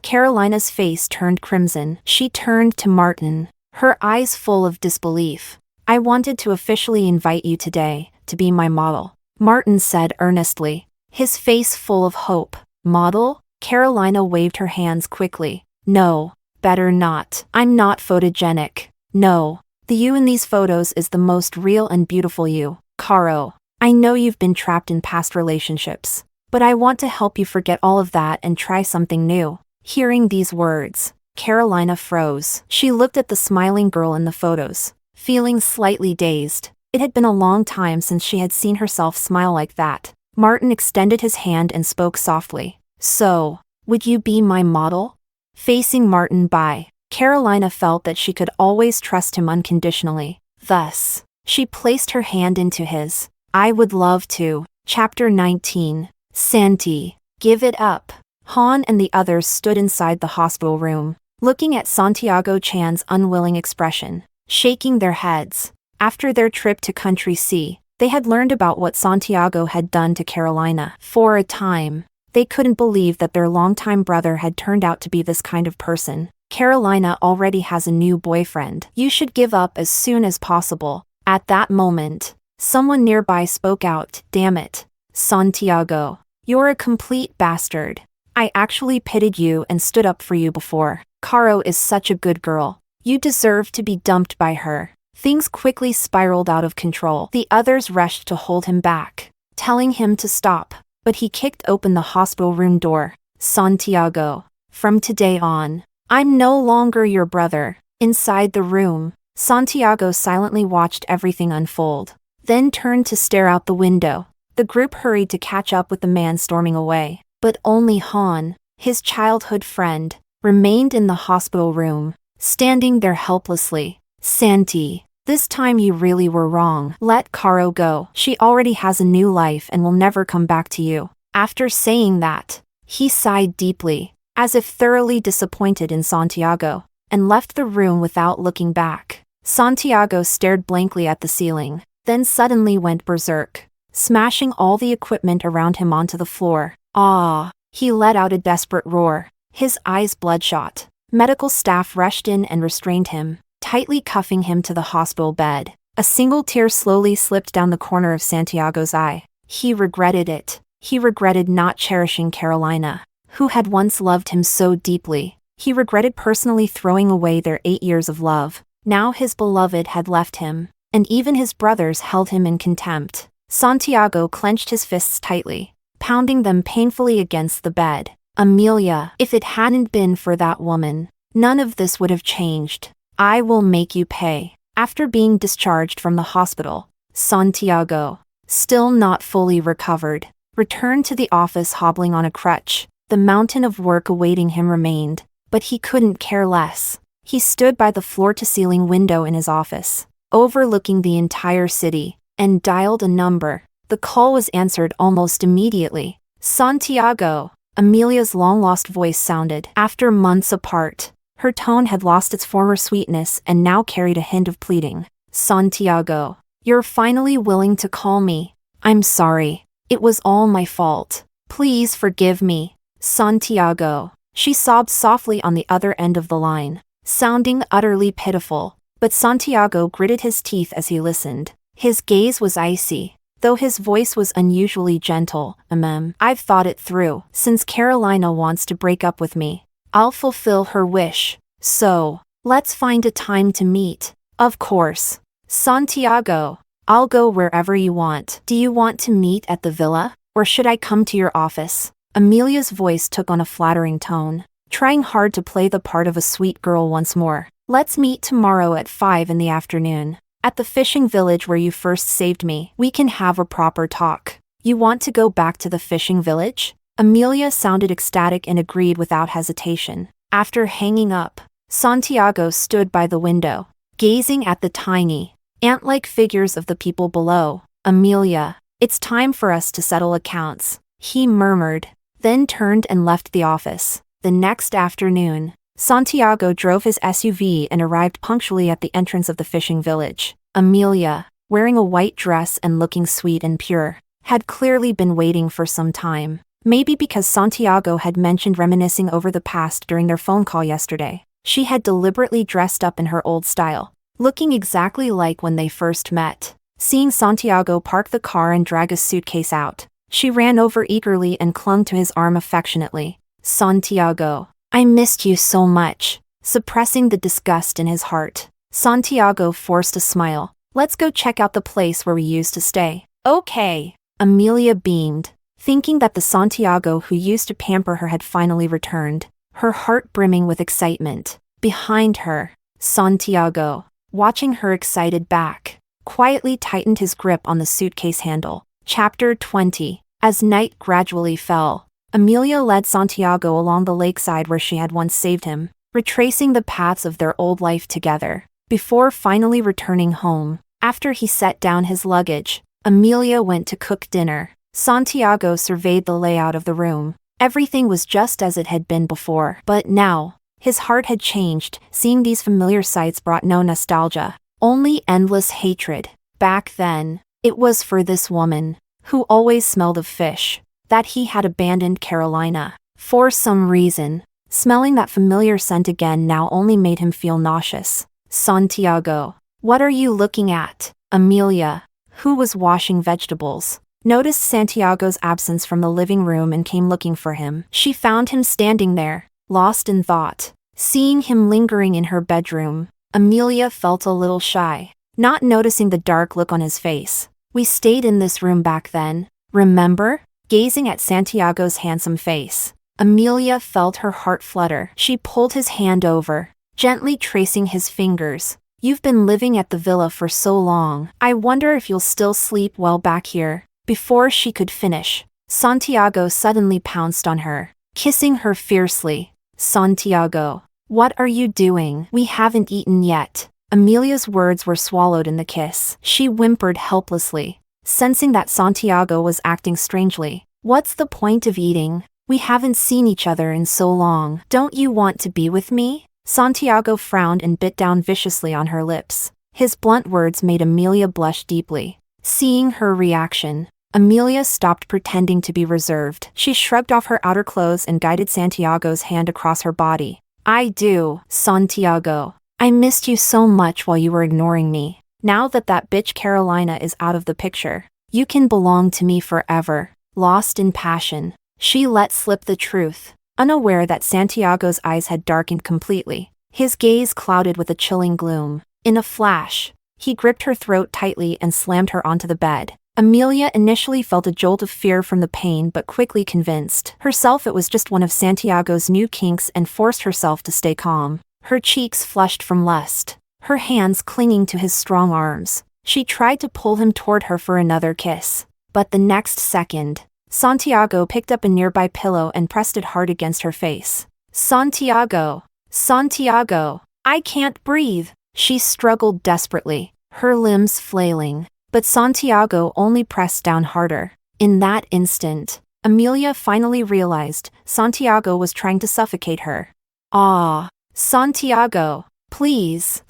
Carolina's face turned crimson. She turned to Martin, her eyes full of disbelief. I wanted to officially invite you today to be my model, Martin said earnestly, his face full of hope. Model? Carolina waved her hands quickly. No, better not. I'm not photogenic. No, the you in these photos is the most real and beautiful you. Caro, I know you've been trapped in past relationships, but I want to help you forget all of that and try something new. Hearing these words, Carolina froze. She looked at the smiling girl in the photos, feeling slightly dazed. It had been a long time since she had seen herself smile like that. Martin extended his hand and spoke softly. So, would you be my model? Facing Martin by, Carolina felt that she could always trust him unconditionally. Thus, she placed her hand into his. I would love to. Chapter 19. Santi. Give it up. Han and the others stood inside the hospital room, looking at Santiago Chan's unwilling expression, shaking their heads. After their trip to Country C, they had learned about what Santiago had done to Carolina. For a time, they couldn't believe that their longtime brother had turned out to be this kind of person. Carolina already has a new boyfriend. You should give up as soon as possible. At that moment, someone nearby spoke out. Damn it, Santiago. You're a complete bastard. I actually pitied you and stood up for you before. Caro is such a good girl. You deserve to be dumped by her. Things quickly spiraled out of control. The others rushed to hold him back, telling him to stop, but he kicked open the hospital room door. Santiago, from today on, I'm no longer your brother. Inside the room, Santiago silently watched everything unfold, then turned to stare out the window. The group hurried to catch up with the man storming away, but only Han, his childhood friend, remained in the hospital room, standing there helplessly. Santi, this time you really were wrong. Let Caro go. She already has a new life and will never come back to you. After saying that, he sighed deeply, as if thoroughly disappointed in Santiago, and left the room without looking back. Santiago stared blankly at the ceiling, then suddenly went berserk, smashing all the equipment around him onto the floor. Ah! He let out a desperate roar, his eyes bloodshot. Medical staff rushed in and restrained him, tightly cuffing him to the hospital bed. A single tear slowly slipped down the corner of Santiago's eye. He regretted it. He regretted not cherishing Carolina, who had once loved him so deeply. He regretted personally throwing away their 8 years of love. Now his beloved had left him, and even his brothers held him in contempt. Santiago clenched his fists tightly, pounding them painfully against the bed. Amelia, if it hadn't been for that woman, none of this would have changed. I will make you pay. After being discharged from the hospital, Santiago, still not fully recovered, returned to the office hobbling on a crutch. The mountain of work awaiting him remained, but he couldn't care less. He stood by the floor-to-ceiling window in his office, overlooking the entire city, and dialed a number. The call was answered almost immediately. Santiago, Amelia's long-lost voice sounded. After months apart, her tone had lost its former sweetness and now carried a hint of pleading. Santiago, you're finally willing to call me. I'm sorry. It was all my fault. Please forgive me. Santiago. She sobbed softly on the other end of the line, sounding utterly pitiful. But Santiago gritted his teeth as he listened. His gaze was icy, though his voice was unusually gentle. I've thought it through. Since Carolina wants to break up with me, I'll fulfill her wish. So, let's find a time to meet. Of course. Santiago, I'll go wherever you want. Do you want to meet at the villa, or should I come to your office? Amelia's voice took on a flattering tone, trying hard to play the part of a sweet girl once more. Let's meet tomorrow at 5 in the afternoon. At the fishing village where you first saved me. We can have a proper talk. You want to go back to the fishing village? Amelia sounded ecstatic and agreed without hesitation. After hanging up, Santiago stood by the window, gazing at the tiny, ant-like figures of the people below. Amelia, it's time for us to settle accounts, he murmured, then turned and left the office. The next afternoon, Santiago drove his SUV and arrived punctually at the entrance of the fishing village. Amelia, wearing a white dress and looking sweet and pure, had clearly been waiting for some time. Maybe because Santiago had mentioned reminiscing over the past during their phone call yesterday. She had deliberately dressed up in her old style, looking exactly like when they first met. Seeing Santiago park the car and drag a suitcase out, she ran over eagerly and clung to his arm affectionately. Santiago, I missed you so much. Suppressing the disgust in his heart, Santiago forced a smile. Let's go check out the place where we used to stay. Okay. Amelia beamed, thinking that the Santiago who used to pamper her had finally returned. her heart brimming with excitement. Behind her, Santiago, watching her excited back, quietly tightened his grip on the suitcase handle. Chapter 20. As night gradually fell, Amelia led Santiago along the lakeside where she had once saved him, retracing the paths of their old life together. Before finally returning home, after he set down his luggage, Amelia went to cook dinner. Santiago surveyed the layout of the room. Everything was just as it had been before. But now, his heart had changed. Seeing these familiar sights brought no nostalgia, only endless hatred. Back then, it was for this woman, who always smelled of fish, that he had abandoned Carolina. For some reason, smelling that familiar scent again now only made him feel nauseous. Santiago, what are you looking at? Amelia, who was washing vegetables, noticed Santiago's absence from the living room and came looking for him. She found him standing there, lost in thought. Seeing him lingering in her bedroom, Amelia felt a little shy, not noticing the dark look on his face. We stayed in this room back then, remember? Gazing at Santiago's handsome face, Amelia felt her heart flutter. She pulled his hand over, gently tracing his fingers. You've been living at the villa for so long. I wonder if you'll still sleep well back here. Before she could finish, Santiago suddenly pounced on her, kissing her fiercely. Santiago, what are you doing? We haven't eaten yet. Amelia's words were swallowed in the kiss. She whimpered helplessly, sensing that Santiago was acting strangely. What's the point of eating? We haven't seen each other in so long. Don't you want to be with me? Santiago frowned and bit down viciously on her lips. His blunt words made Amelia blush deeply. Seeing her reaction, Amelia stopped pretending to be reserved. She shrugged off her outer clothes and guided Santiago's hand across her body. I do, Santiago. I missed you so much while you were ignoring me. Now that bitch Carolina is out of the picture, you can belong to me forever. Lost in passion, she let slip the truth, unaware that Santiago's eyes had darkened completely. His gaze clouded with a chilling gloom. In a flash, he gripped her throat tightly and slammed her onto the bed. Amelia initially felt a jolt of fear from the pain but quickly convinced herself it was just one of Santiago's new kinks and forced herself to stay calm. Her cheeks flushed from lust, her hands clinging to his strong arms. She tried to pull him toward her for another kiss. But the next second, Santiago picked up a nearby pillow and pressed it hard against her face. Santiago! Santiago! I can't breathe! She struggled desperately, her limbs flailing. But Santiago only pressed down harder. In that instant, Amelia finally realized Santiago was trying to suffocate her. Ah, Santiago, please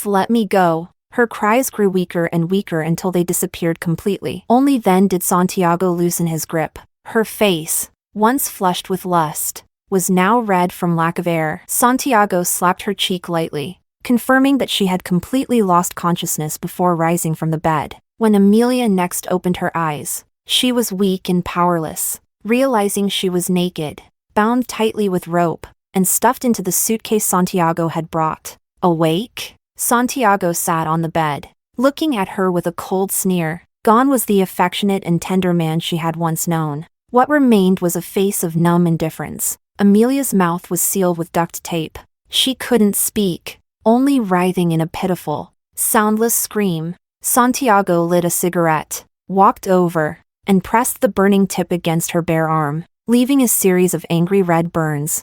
let me go. Her cries grew weaker and weaker until they disappeared completely. Only then did Santiago loosen his grip. Her face, once flushed with lust, was now red from lack of air. Santiago slapped her cheek lightly, confirming that she had completely lost consciousness before rising from the bed. When Amelia next opened her eyes, she was weak and powerless. Realizing she was naked, bound tightly with rope, and stuffed into the suitcase Santiago had brought. Awake? Santiago sat on the bed, looking at her with a cold sneer. Gone was the affectionate and tender man she had once known. What remained was a face of numb indifference. Amelia's mouth was sealed with duct tape. She couldn't speak, only writhing in a pitiful, soundless scream. Santiago lit a cigarette, walked over, and pressed the burning tip against her bare arm, leaving a series of angry red burns.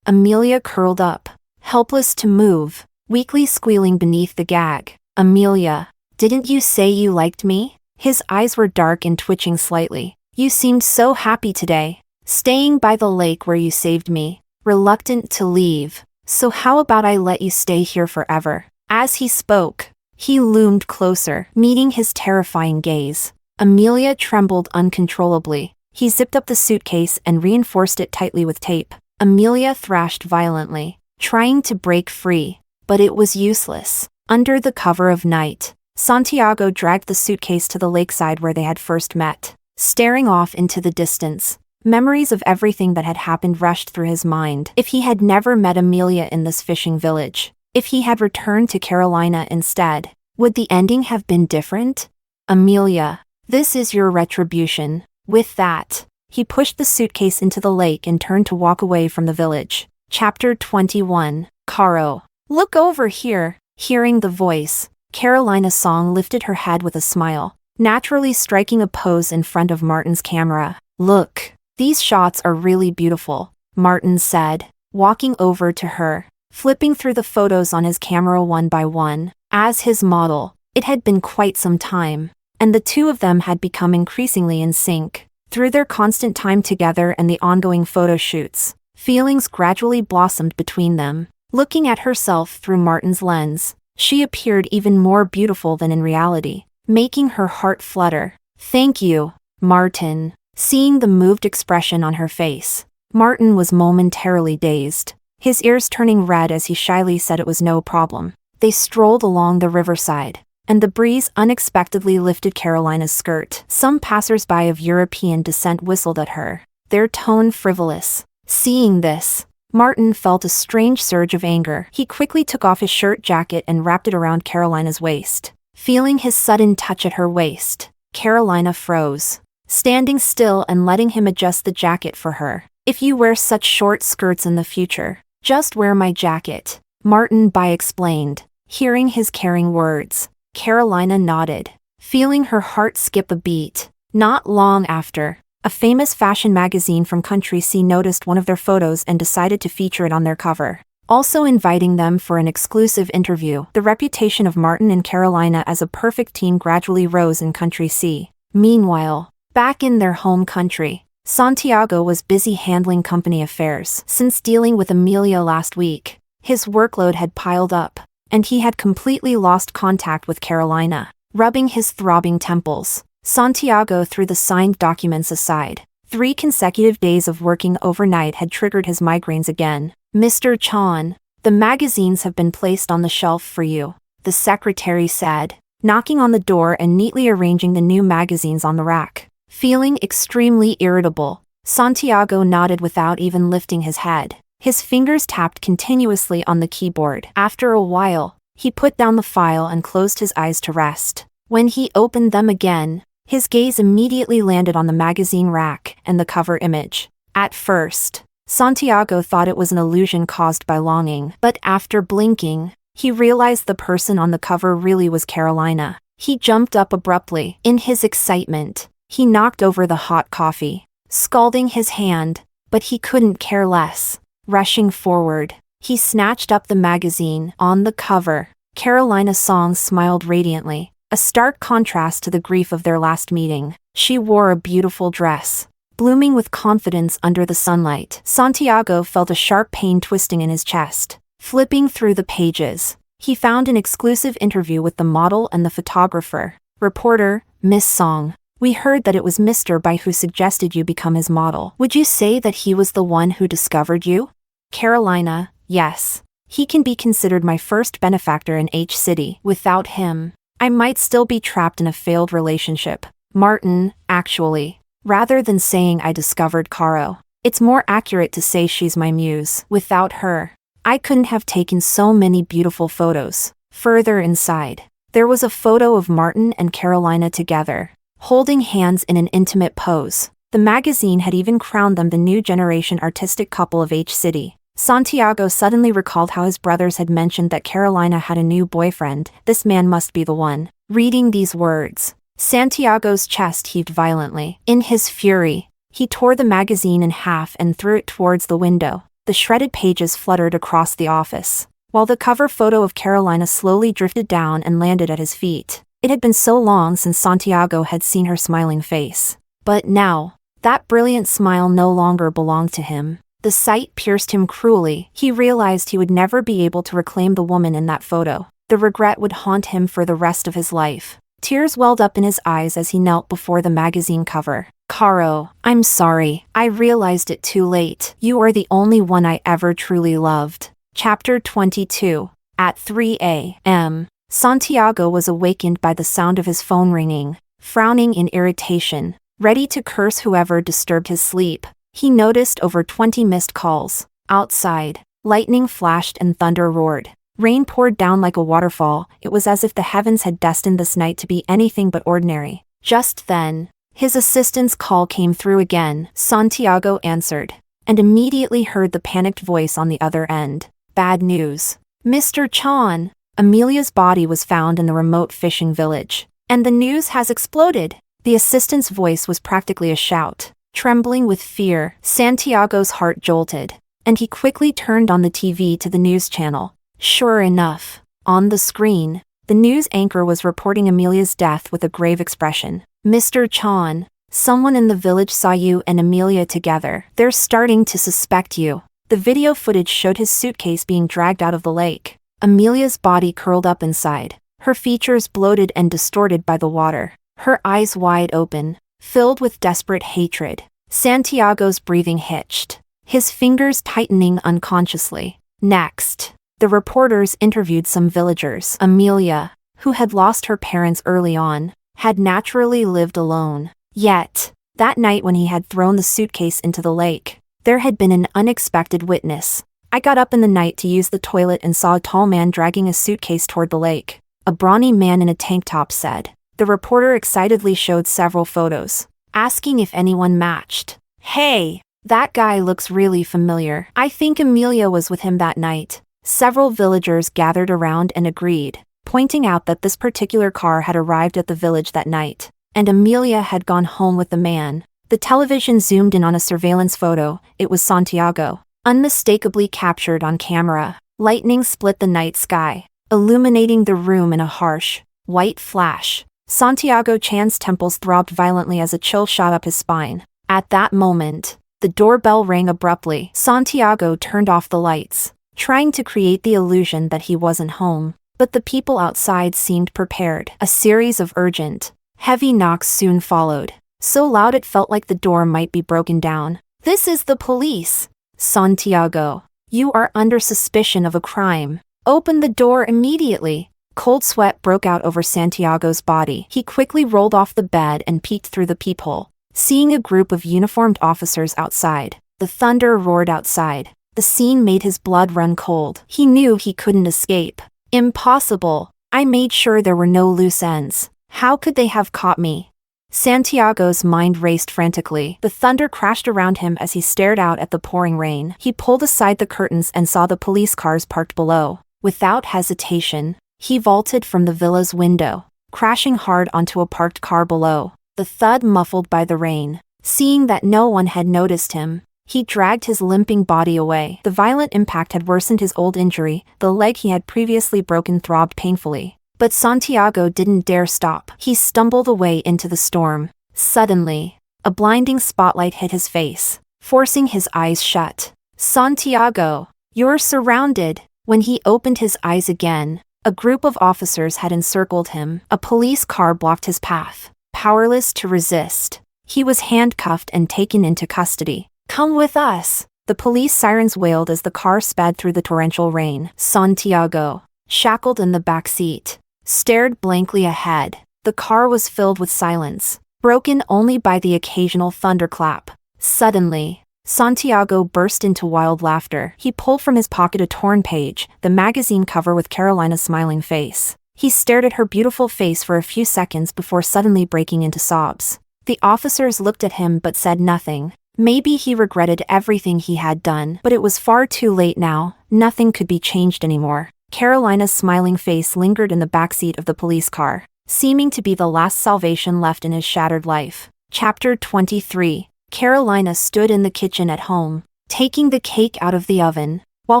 Amelia curled up, helpless to move, weakly squealing beneath the gag. Amelia, didn't you say you liked me? His eyes were dark and twitching slightly. You seemed so happy today, staying by the lake where you saved me, reluctant to leave. So how about I let you stay here forever? As he spoke, he loomed closer, meeting his terrifying gaze. Amelia trembled uncontrollably. He zipped up the suitcase and reinforced it tightly with tape. Amelia thrashed violently, trying to break free, but it was useless. Under the cover of night, Santiago dragged the suitcase to the lakeside where they had first met. Staring off into the distance, memories of everything that had happened rushed through his mind. If he had never met Amelia in this fishing village, if he had returned to Carolina instead, would the ending have been different? Amelia, this is your retribution. With that, He pushed the suitcase into the lake and turned to walk away from the village. Chapter 21. Caro. Look over here. Hearing the voice, Carolina Song lifted her head with a smile, naturally striking a pose in front of Martin's camera. Look, these shots are really beautiful, Martin said, walking over to her, flipping through the photos on his camera one by one. As his model, it had been quite some time, and the two of them had become increasingly in sync. Through their constant time together and the ongoing photo shoots, feelings gradually blossomed between them. Looking at herself through Martin's lens, she appeared even more beautiful than in reality, making her heart flutter. Thank you, Martin. Seeing the moved expression on her face, Martin was momentarily dazed, his ears turning red as he shyly said it was no problem. They strolled along the riverside, and the breeze unexpectedly lifted Carolina's skirt. Some passers-by of European descent whistled at her, their tone frivolous. Seeing this, Martin felt a strange surge of anger. He quickly took off his shirt jacket and wrapped it around Carolina's waist. Feeling his sudden touch at her waist, Carolina froze, standing still and letting him adjust the jacket for her. If you wear such short skirts in the future, just wear my jacket, Martin explained. Hearing his caring words, Carolina nodded, feeling her heart skip a beat. Not long after, a famous fashion magazine from Country C noticed one of their photos and decided to feature it on their cover, also inviting them for an exclusive interview. The reputation of Martin and Carolina as a perfect team gradually rose in Country C. Meanwhile, back in their home country, Santiago was busy handling company affairs. Since dealing with Amelia last week, his workload had piled up, and he had completely lost contact with Carolina. Rubbing his throbbing temples, Santiago threw the signed documents aside. 3 consecutive days of working overnight had triggered his migraines again. Mr. Chan, the magazines have been placed on the shelf for you, the secretary said, knocking on the door and neatly arranging the new magazines on the rack. Feeling extremely irritable, Santiago nodded without even lifting his head. His fingers tapped continuously on the keyboard. After a while, he put down the file and closed his eyes to rest. When he opened them again, his gaze immediately landed on the magazine rack and the cover image. At first, Santiago thought it was an illusion caused by longing, but after blinking, he realized the person on the cover really was Carolina. He jumped up abruptly. In his excitement, he knocked over the hot coffee, scalding his hand, but he couldn't care less. Rushing forward, he snatched up the magazine. On the cover, Carolina Song smiled radiantly, a stark contrast to the grief of their last meeting. She wore a beautiful dress, blooming with confidence under the sunlight. Santiago felt a sharp pain twisting in his chest. Flipping through the pages, he found an exclusive interview with the model and the photographer. Reporter, Miss Song, we heard that it was Mr. Bai who suggested you become his model. Would you say that he was the one who discovered you? Carolina, yes. He can be considered my first benefactor in H City. Without him, I might still be trapped in a failed relationship. Martin, actually, rather than saying I discovered Caro, it's more accurate to say she's my muse. Without her, I couldn't have taken so many beautiful photos. Further inside, there was a photo of Martin and Carolina together, holding hands in an intimate pose. The magazine had even crowned them the new generation artistic couple of H City. Santiago suddenly recalled how his brothers had mentioned that Carolina had a new boyfriend. This man must be the one. Reading these words, Santiago's chest heaved violently. In his fury, he tore the magazine in half and threw it towards the window. The shredded pages fluttered across the office, while the cover photo of Carolina slowly drifted down and landed at his feet. It had been so long since Santiago had seen her smiling face. But now, that brilliant smile no longer belonged to him. The sight pierced him cruelly. He realized he would never be able to reclaim the woman in that photo. The regret would haunt him for the rest of his life. Tears welled up in his eyes as he knelt before the magazine cover. Caro, I'm sorry. I realized it too late. You are the only one I ever truly loved. Chapter 22. At 3 a.m., Santiago was awakened by the sound of his phone ringing. Frowning in irritation, ready to curse whoever disturbed his sleep, he noticed over 20 missed calls. Outside, lightning flashed and thunder roared. Rain poured down like a waterfall. It was as if the heavens had destined this night to be anything but ordinary. Just then, His assistant's call came through again. Santiago answered, and immediately heard the panicked voice on the other end. Bad news. Mr. Chan, Amelia's body was found in the remote fishing village. And the news has exploded. The assistant's voice was practically a shout. Trembling with fear, Santiago's heart jolted, and he quickly turned on the TV to the news channel. Sure enough, on the screen, the news anchor was reporting Amelia's death with a grave expression. Mr. Chan, someone in the village saw you and Amelia together. They're starting to suspect you. The video footage showed his suitcase being dragged out of the lake. Amelia's body curled up inside, her features bloated and distorted by the water, her eyes wide open, filled with desperate hatred. Santiago's breathing hitched, his fingers tightening unconsciously. Next, the reporters interviewed some villagers. Amelia, who had lost her parents early on, had naturally lived alone. Yet, that night when he had thrown the suitcase into the lake, there had been an unexpected witness. I got up in the night to use the toilet and saw a tall man dragging a suitcase toward the lake. A brawny man in a tank top said. The reporter excitedly showed several photos, asking if anyone matched. Hey, that guy looks really familiar. I think Amelia was with him that night. Several villagers gathered around and agreed, pointing out that this particular car had arrived at the village that night, and Amelia had gone home with the man. The television zoomed in on a surveillance photo. It was Santiago, unmistakably captured on camera. Lightning split the night sky, illuminating the room in a harsh, white flash. Santiago Chan's temples throbbed violently as a chill shot up his spine. At that moment, the doorbell rang abruptly. Santiago turned off the lights, trying to create the illusion that he wasn't home. But the people outside seemed prepared. A series of urgent, heavy knocks soon followed, so loud it felt like the door might be broken down. This is the police. Santiago, you are under suspicion of a crime. Open the door immediately. Cold sweat broke out over Santiago's body. He quickly rolled off the bed and peeked through the peephole, seeing a group of uniformed officers outside. The thunder roared outside. The scene made his blood run cold. He knew he couldn't escape. Impossible. I made sure there were no loose ends. How could they have caught me? Santiago's mind raced frantically. The thunder crashed around him as he stared out at the pouring rain. He pulled aside the curtains and saw the police cars parked below. Without hesitation, he vaulted from the villa's window, crashing hard onto a parked car below. The thud muffled by the rain. Seeing that no one had noticed him, he dragged his limping body away. The violent impact had worsened his old injury. The leg he had previously broken throbbed painfully. But Santiago didn't dare stop. He stumbled away into the storm. Suddenly, a blinding spotlight hit his face, forcing his eyes shut. Santiago, you're surrounded. When he opened his eyes again, a group of officers had encircled him. A police car blocked his path. Powerless to resist, he was handcuffed and taken into custody. Come with us. The police sirens wailed as the car sped through the torrential rain. Santiago, shackled in the back seat, stared blankly ahead. The car was filled with silence, broken only by the occasional thunderclap. Suddenly, Santiago burst into wild laughter. He pulled from his pocket a torn page, the magazine cover with Carolina's smiling face. He stared at her beautiful face for a few seconds before suddenly breaking into sobs. The officers looked at him but said nothing. Maybe he regretted everything he had done, but it was far too late now. Nothing could be changed anymore. Carolina's smiling face lingered in the backseat of the police car, seeming to be the last salvation left in his shattered life. Chapter 23. Carolina stood in the kitchen at home, taking the cake out of the oven, while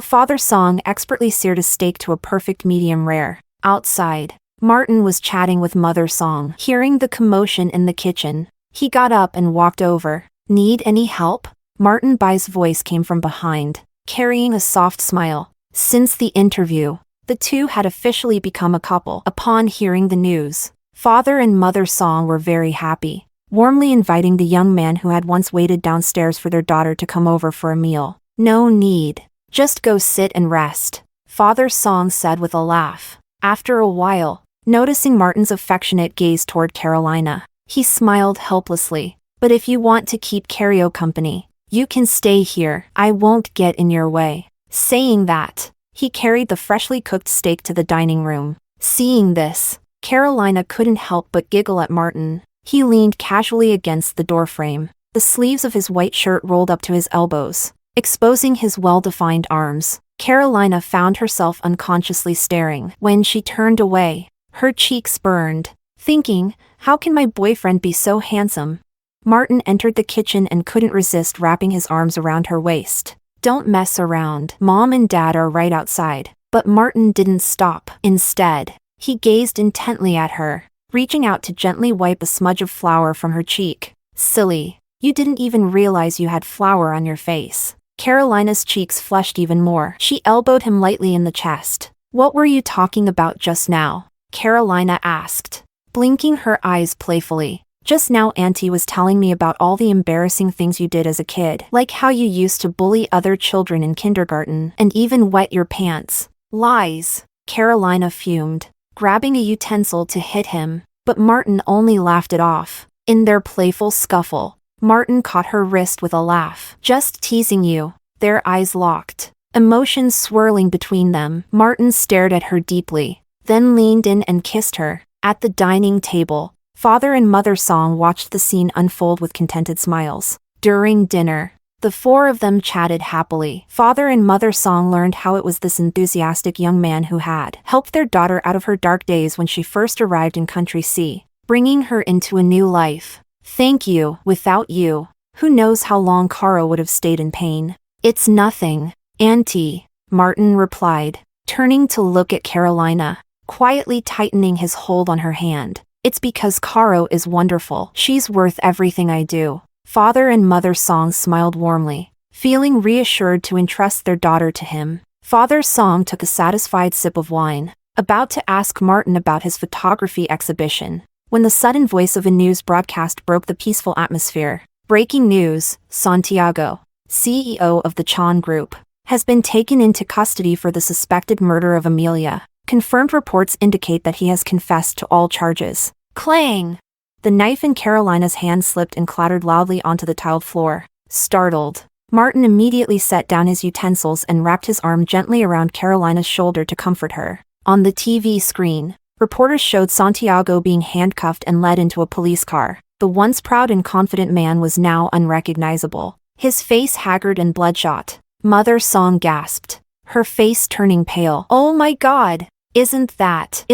Father Song expertly seared a steak to a perfect medium rare. Outside, Martin was chatting with Mother Song. Hearing the commotion in the kitchen, he got up and walked over. Need any help? Martin Bai's voice came from behind, carrying a soft smile. Since the interview, the two had officially become a couple. Upon hearing the news, Father and Mother Song were very happy, warmly inviting the young man who had once waited downstairs for their daughter to come over for a meal. No need. Just go sit and rest, Father Song said with a laugh. After a while, noticing Martin's affectionate gaze toward Carolina, he smiled helplessly. But if you want to keep Cario company, you can stay here. I won't get in your way. Saying that, he carried the freshly cooked steak to the dining room. Seeing this, Carolina couldn't help but giggle at Martin. He leaned casually against the doorframe. The sleeves of his white shirt rolled up to his elbows, exposing his well-defined arms. Carolina found herself unconsciously staring. When she turned away, her cheeks burned, thinking, how can my boyfriend be so handsome? Martin entered the kitchen and couldn't resist wrapping his arms around her waist. Don't mess around. Mom and Dad are right outside. But Martin didn't stop. Instead, he gazed intently at her, reaching out to gently wipe a smudge of flour from her cheek. Silly. You didn't even realize you had flour on your face. Carolina's cheeks flushed even more. She elbowed him lightly in the chest. What were you talking about just now? Carolina asked, blinking her eyes playfully. Just now Auntie was telling me about all the embarrassing things you did as a kid. Like how you used to bully other children in kindergarten and even wet your pants. Lies. Carolina fumed, grabbing a utensil to hit him, but Martin only laughed it off. In their playful scuffle, Martin caught her wrist with a laugh. Just teasing you. Their eyes locked, emotions swirling between them. Martin stared at her deeply, then leaned in and kissed her. At the dining table, Father and Mother Song watched the scene unfold with contented smiles. During dinner, the four of them chatted happily. Father and Mother Song learned how it was this enthusiastic young man who had helped their daughter out of her dark days when she first arrived in Country C, bringing her into a new life. Thank you. Without you, who knows how long Caro would have stayed in pain. It's nothing, Auntie, Martin replied, turning to look at Carolina, quietly tightening his hold on her hand. It's because Caro is wonderful. She's worth everything I do. Father and Mother Song smiled warmly, feeling reassured to entrust their daughter to him. Father Song took a satisfied sip of wine, about to ask Martin about his photography exhibition, when the sudden voice of a news broadcast broke the peaceful atmosphere. Breaking news, Santiago, CEO of the Chan Group, has been taken into custody for the suspected murder of Amelia. Confirmed reports indicate that he has confessed to all charges. Clang! The knife in Carolina's hand slipped and clattered loudly onto the tiled floor. Startled, Martin immediately set down his utensils and wrapped his arm gently around Carolina's shoulder to comfort her. On the TV screen, reporters showed Santiago being handcuffed and led into a police car. The once proud and confident man was now unrecognizable, his face haggard and bloodshot. Mother Song gasped, her face turning pale. Oh my God! Isn't that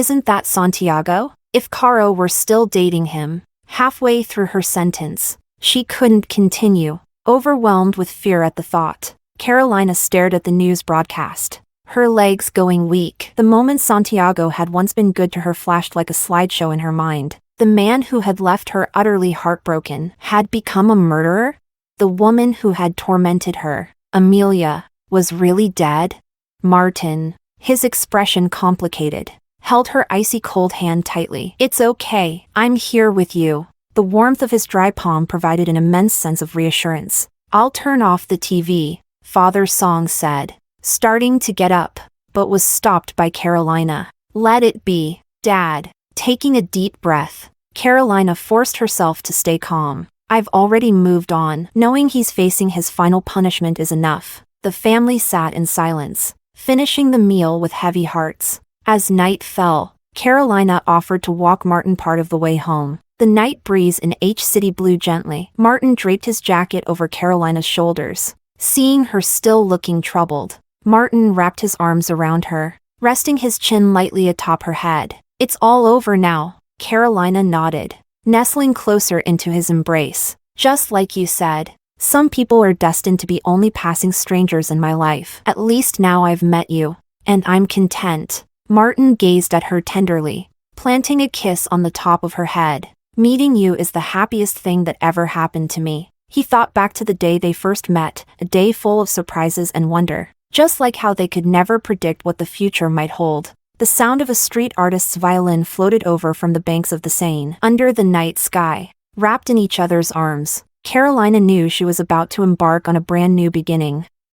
Santiago? If Caro were still dating him. Halfway through her sentence, she couldn't continue, overwhelmed with fear at the thought. Carolina stared at the news broadcast, her legs going weak. The moment Santiago had once been good to her flashed like a slideshow in her mind. The man who had left her utterly heartbroken had become a murderer? The woman who had tormented her, Amelia, was really dead? Martin, his expression complicated, held her icy cold hand tightly. It's okay, I'm here with you. The warmth of his dry palm provided an immense sense of reassurance. I'll turn off the TV, Father Song said, starting to get up, but was stopped by Carolina. Let it be, Dad. Taking a deep breath, Carolina forced herself to stay calm. I've already moved on. Knowing he's facing his final punishment is enough. The family sat in silence, finishing the meal with heavy hearts. As night fell, Carolina offered to walk Martin part of the way home. The night breeze in H-City blew gently. Martin draped his jacket over Carolina's shoulders. Seeing her still looking troubled, Martin wrapped his arms around her, resting his chin lightly atop her head. It's all over now, Carolina nodded, nestling closer into his embrace. Just like you said, some people are destined to be only passing strangers in my life. At least now I've met you, and I'm content. Martin gazed at her tenderly, planting a kiss on the top of her head. Meeting you is the happiest thing that ever happened to me. He thought back to the day they first met, a day full of surprises and wonder, just like how they could never predict what the future might hold. The sound of a street artist's violin floated over from the banks of the Seine. Under the night sky, wrapped in each other's arms, Carolina knew she was about to embark on a brand new beginning.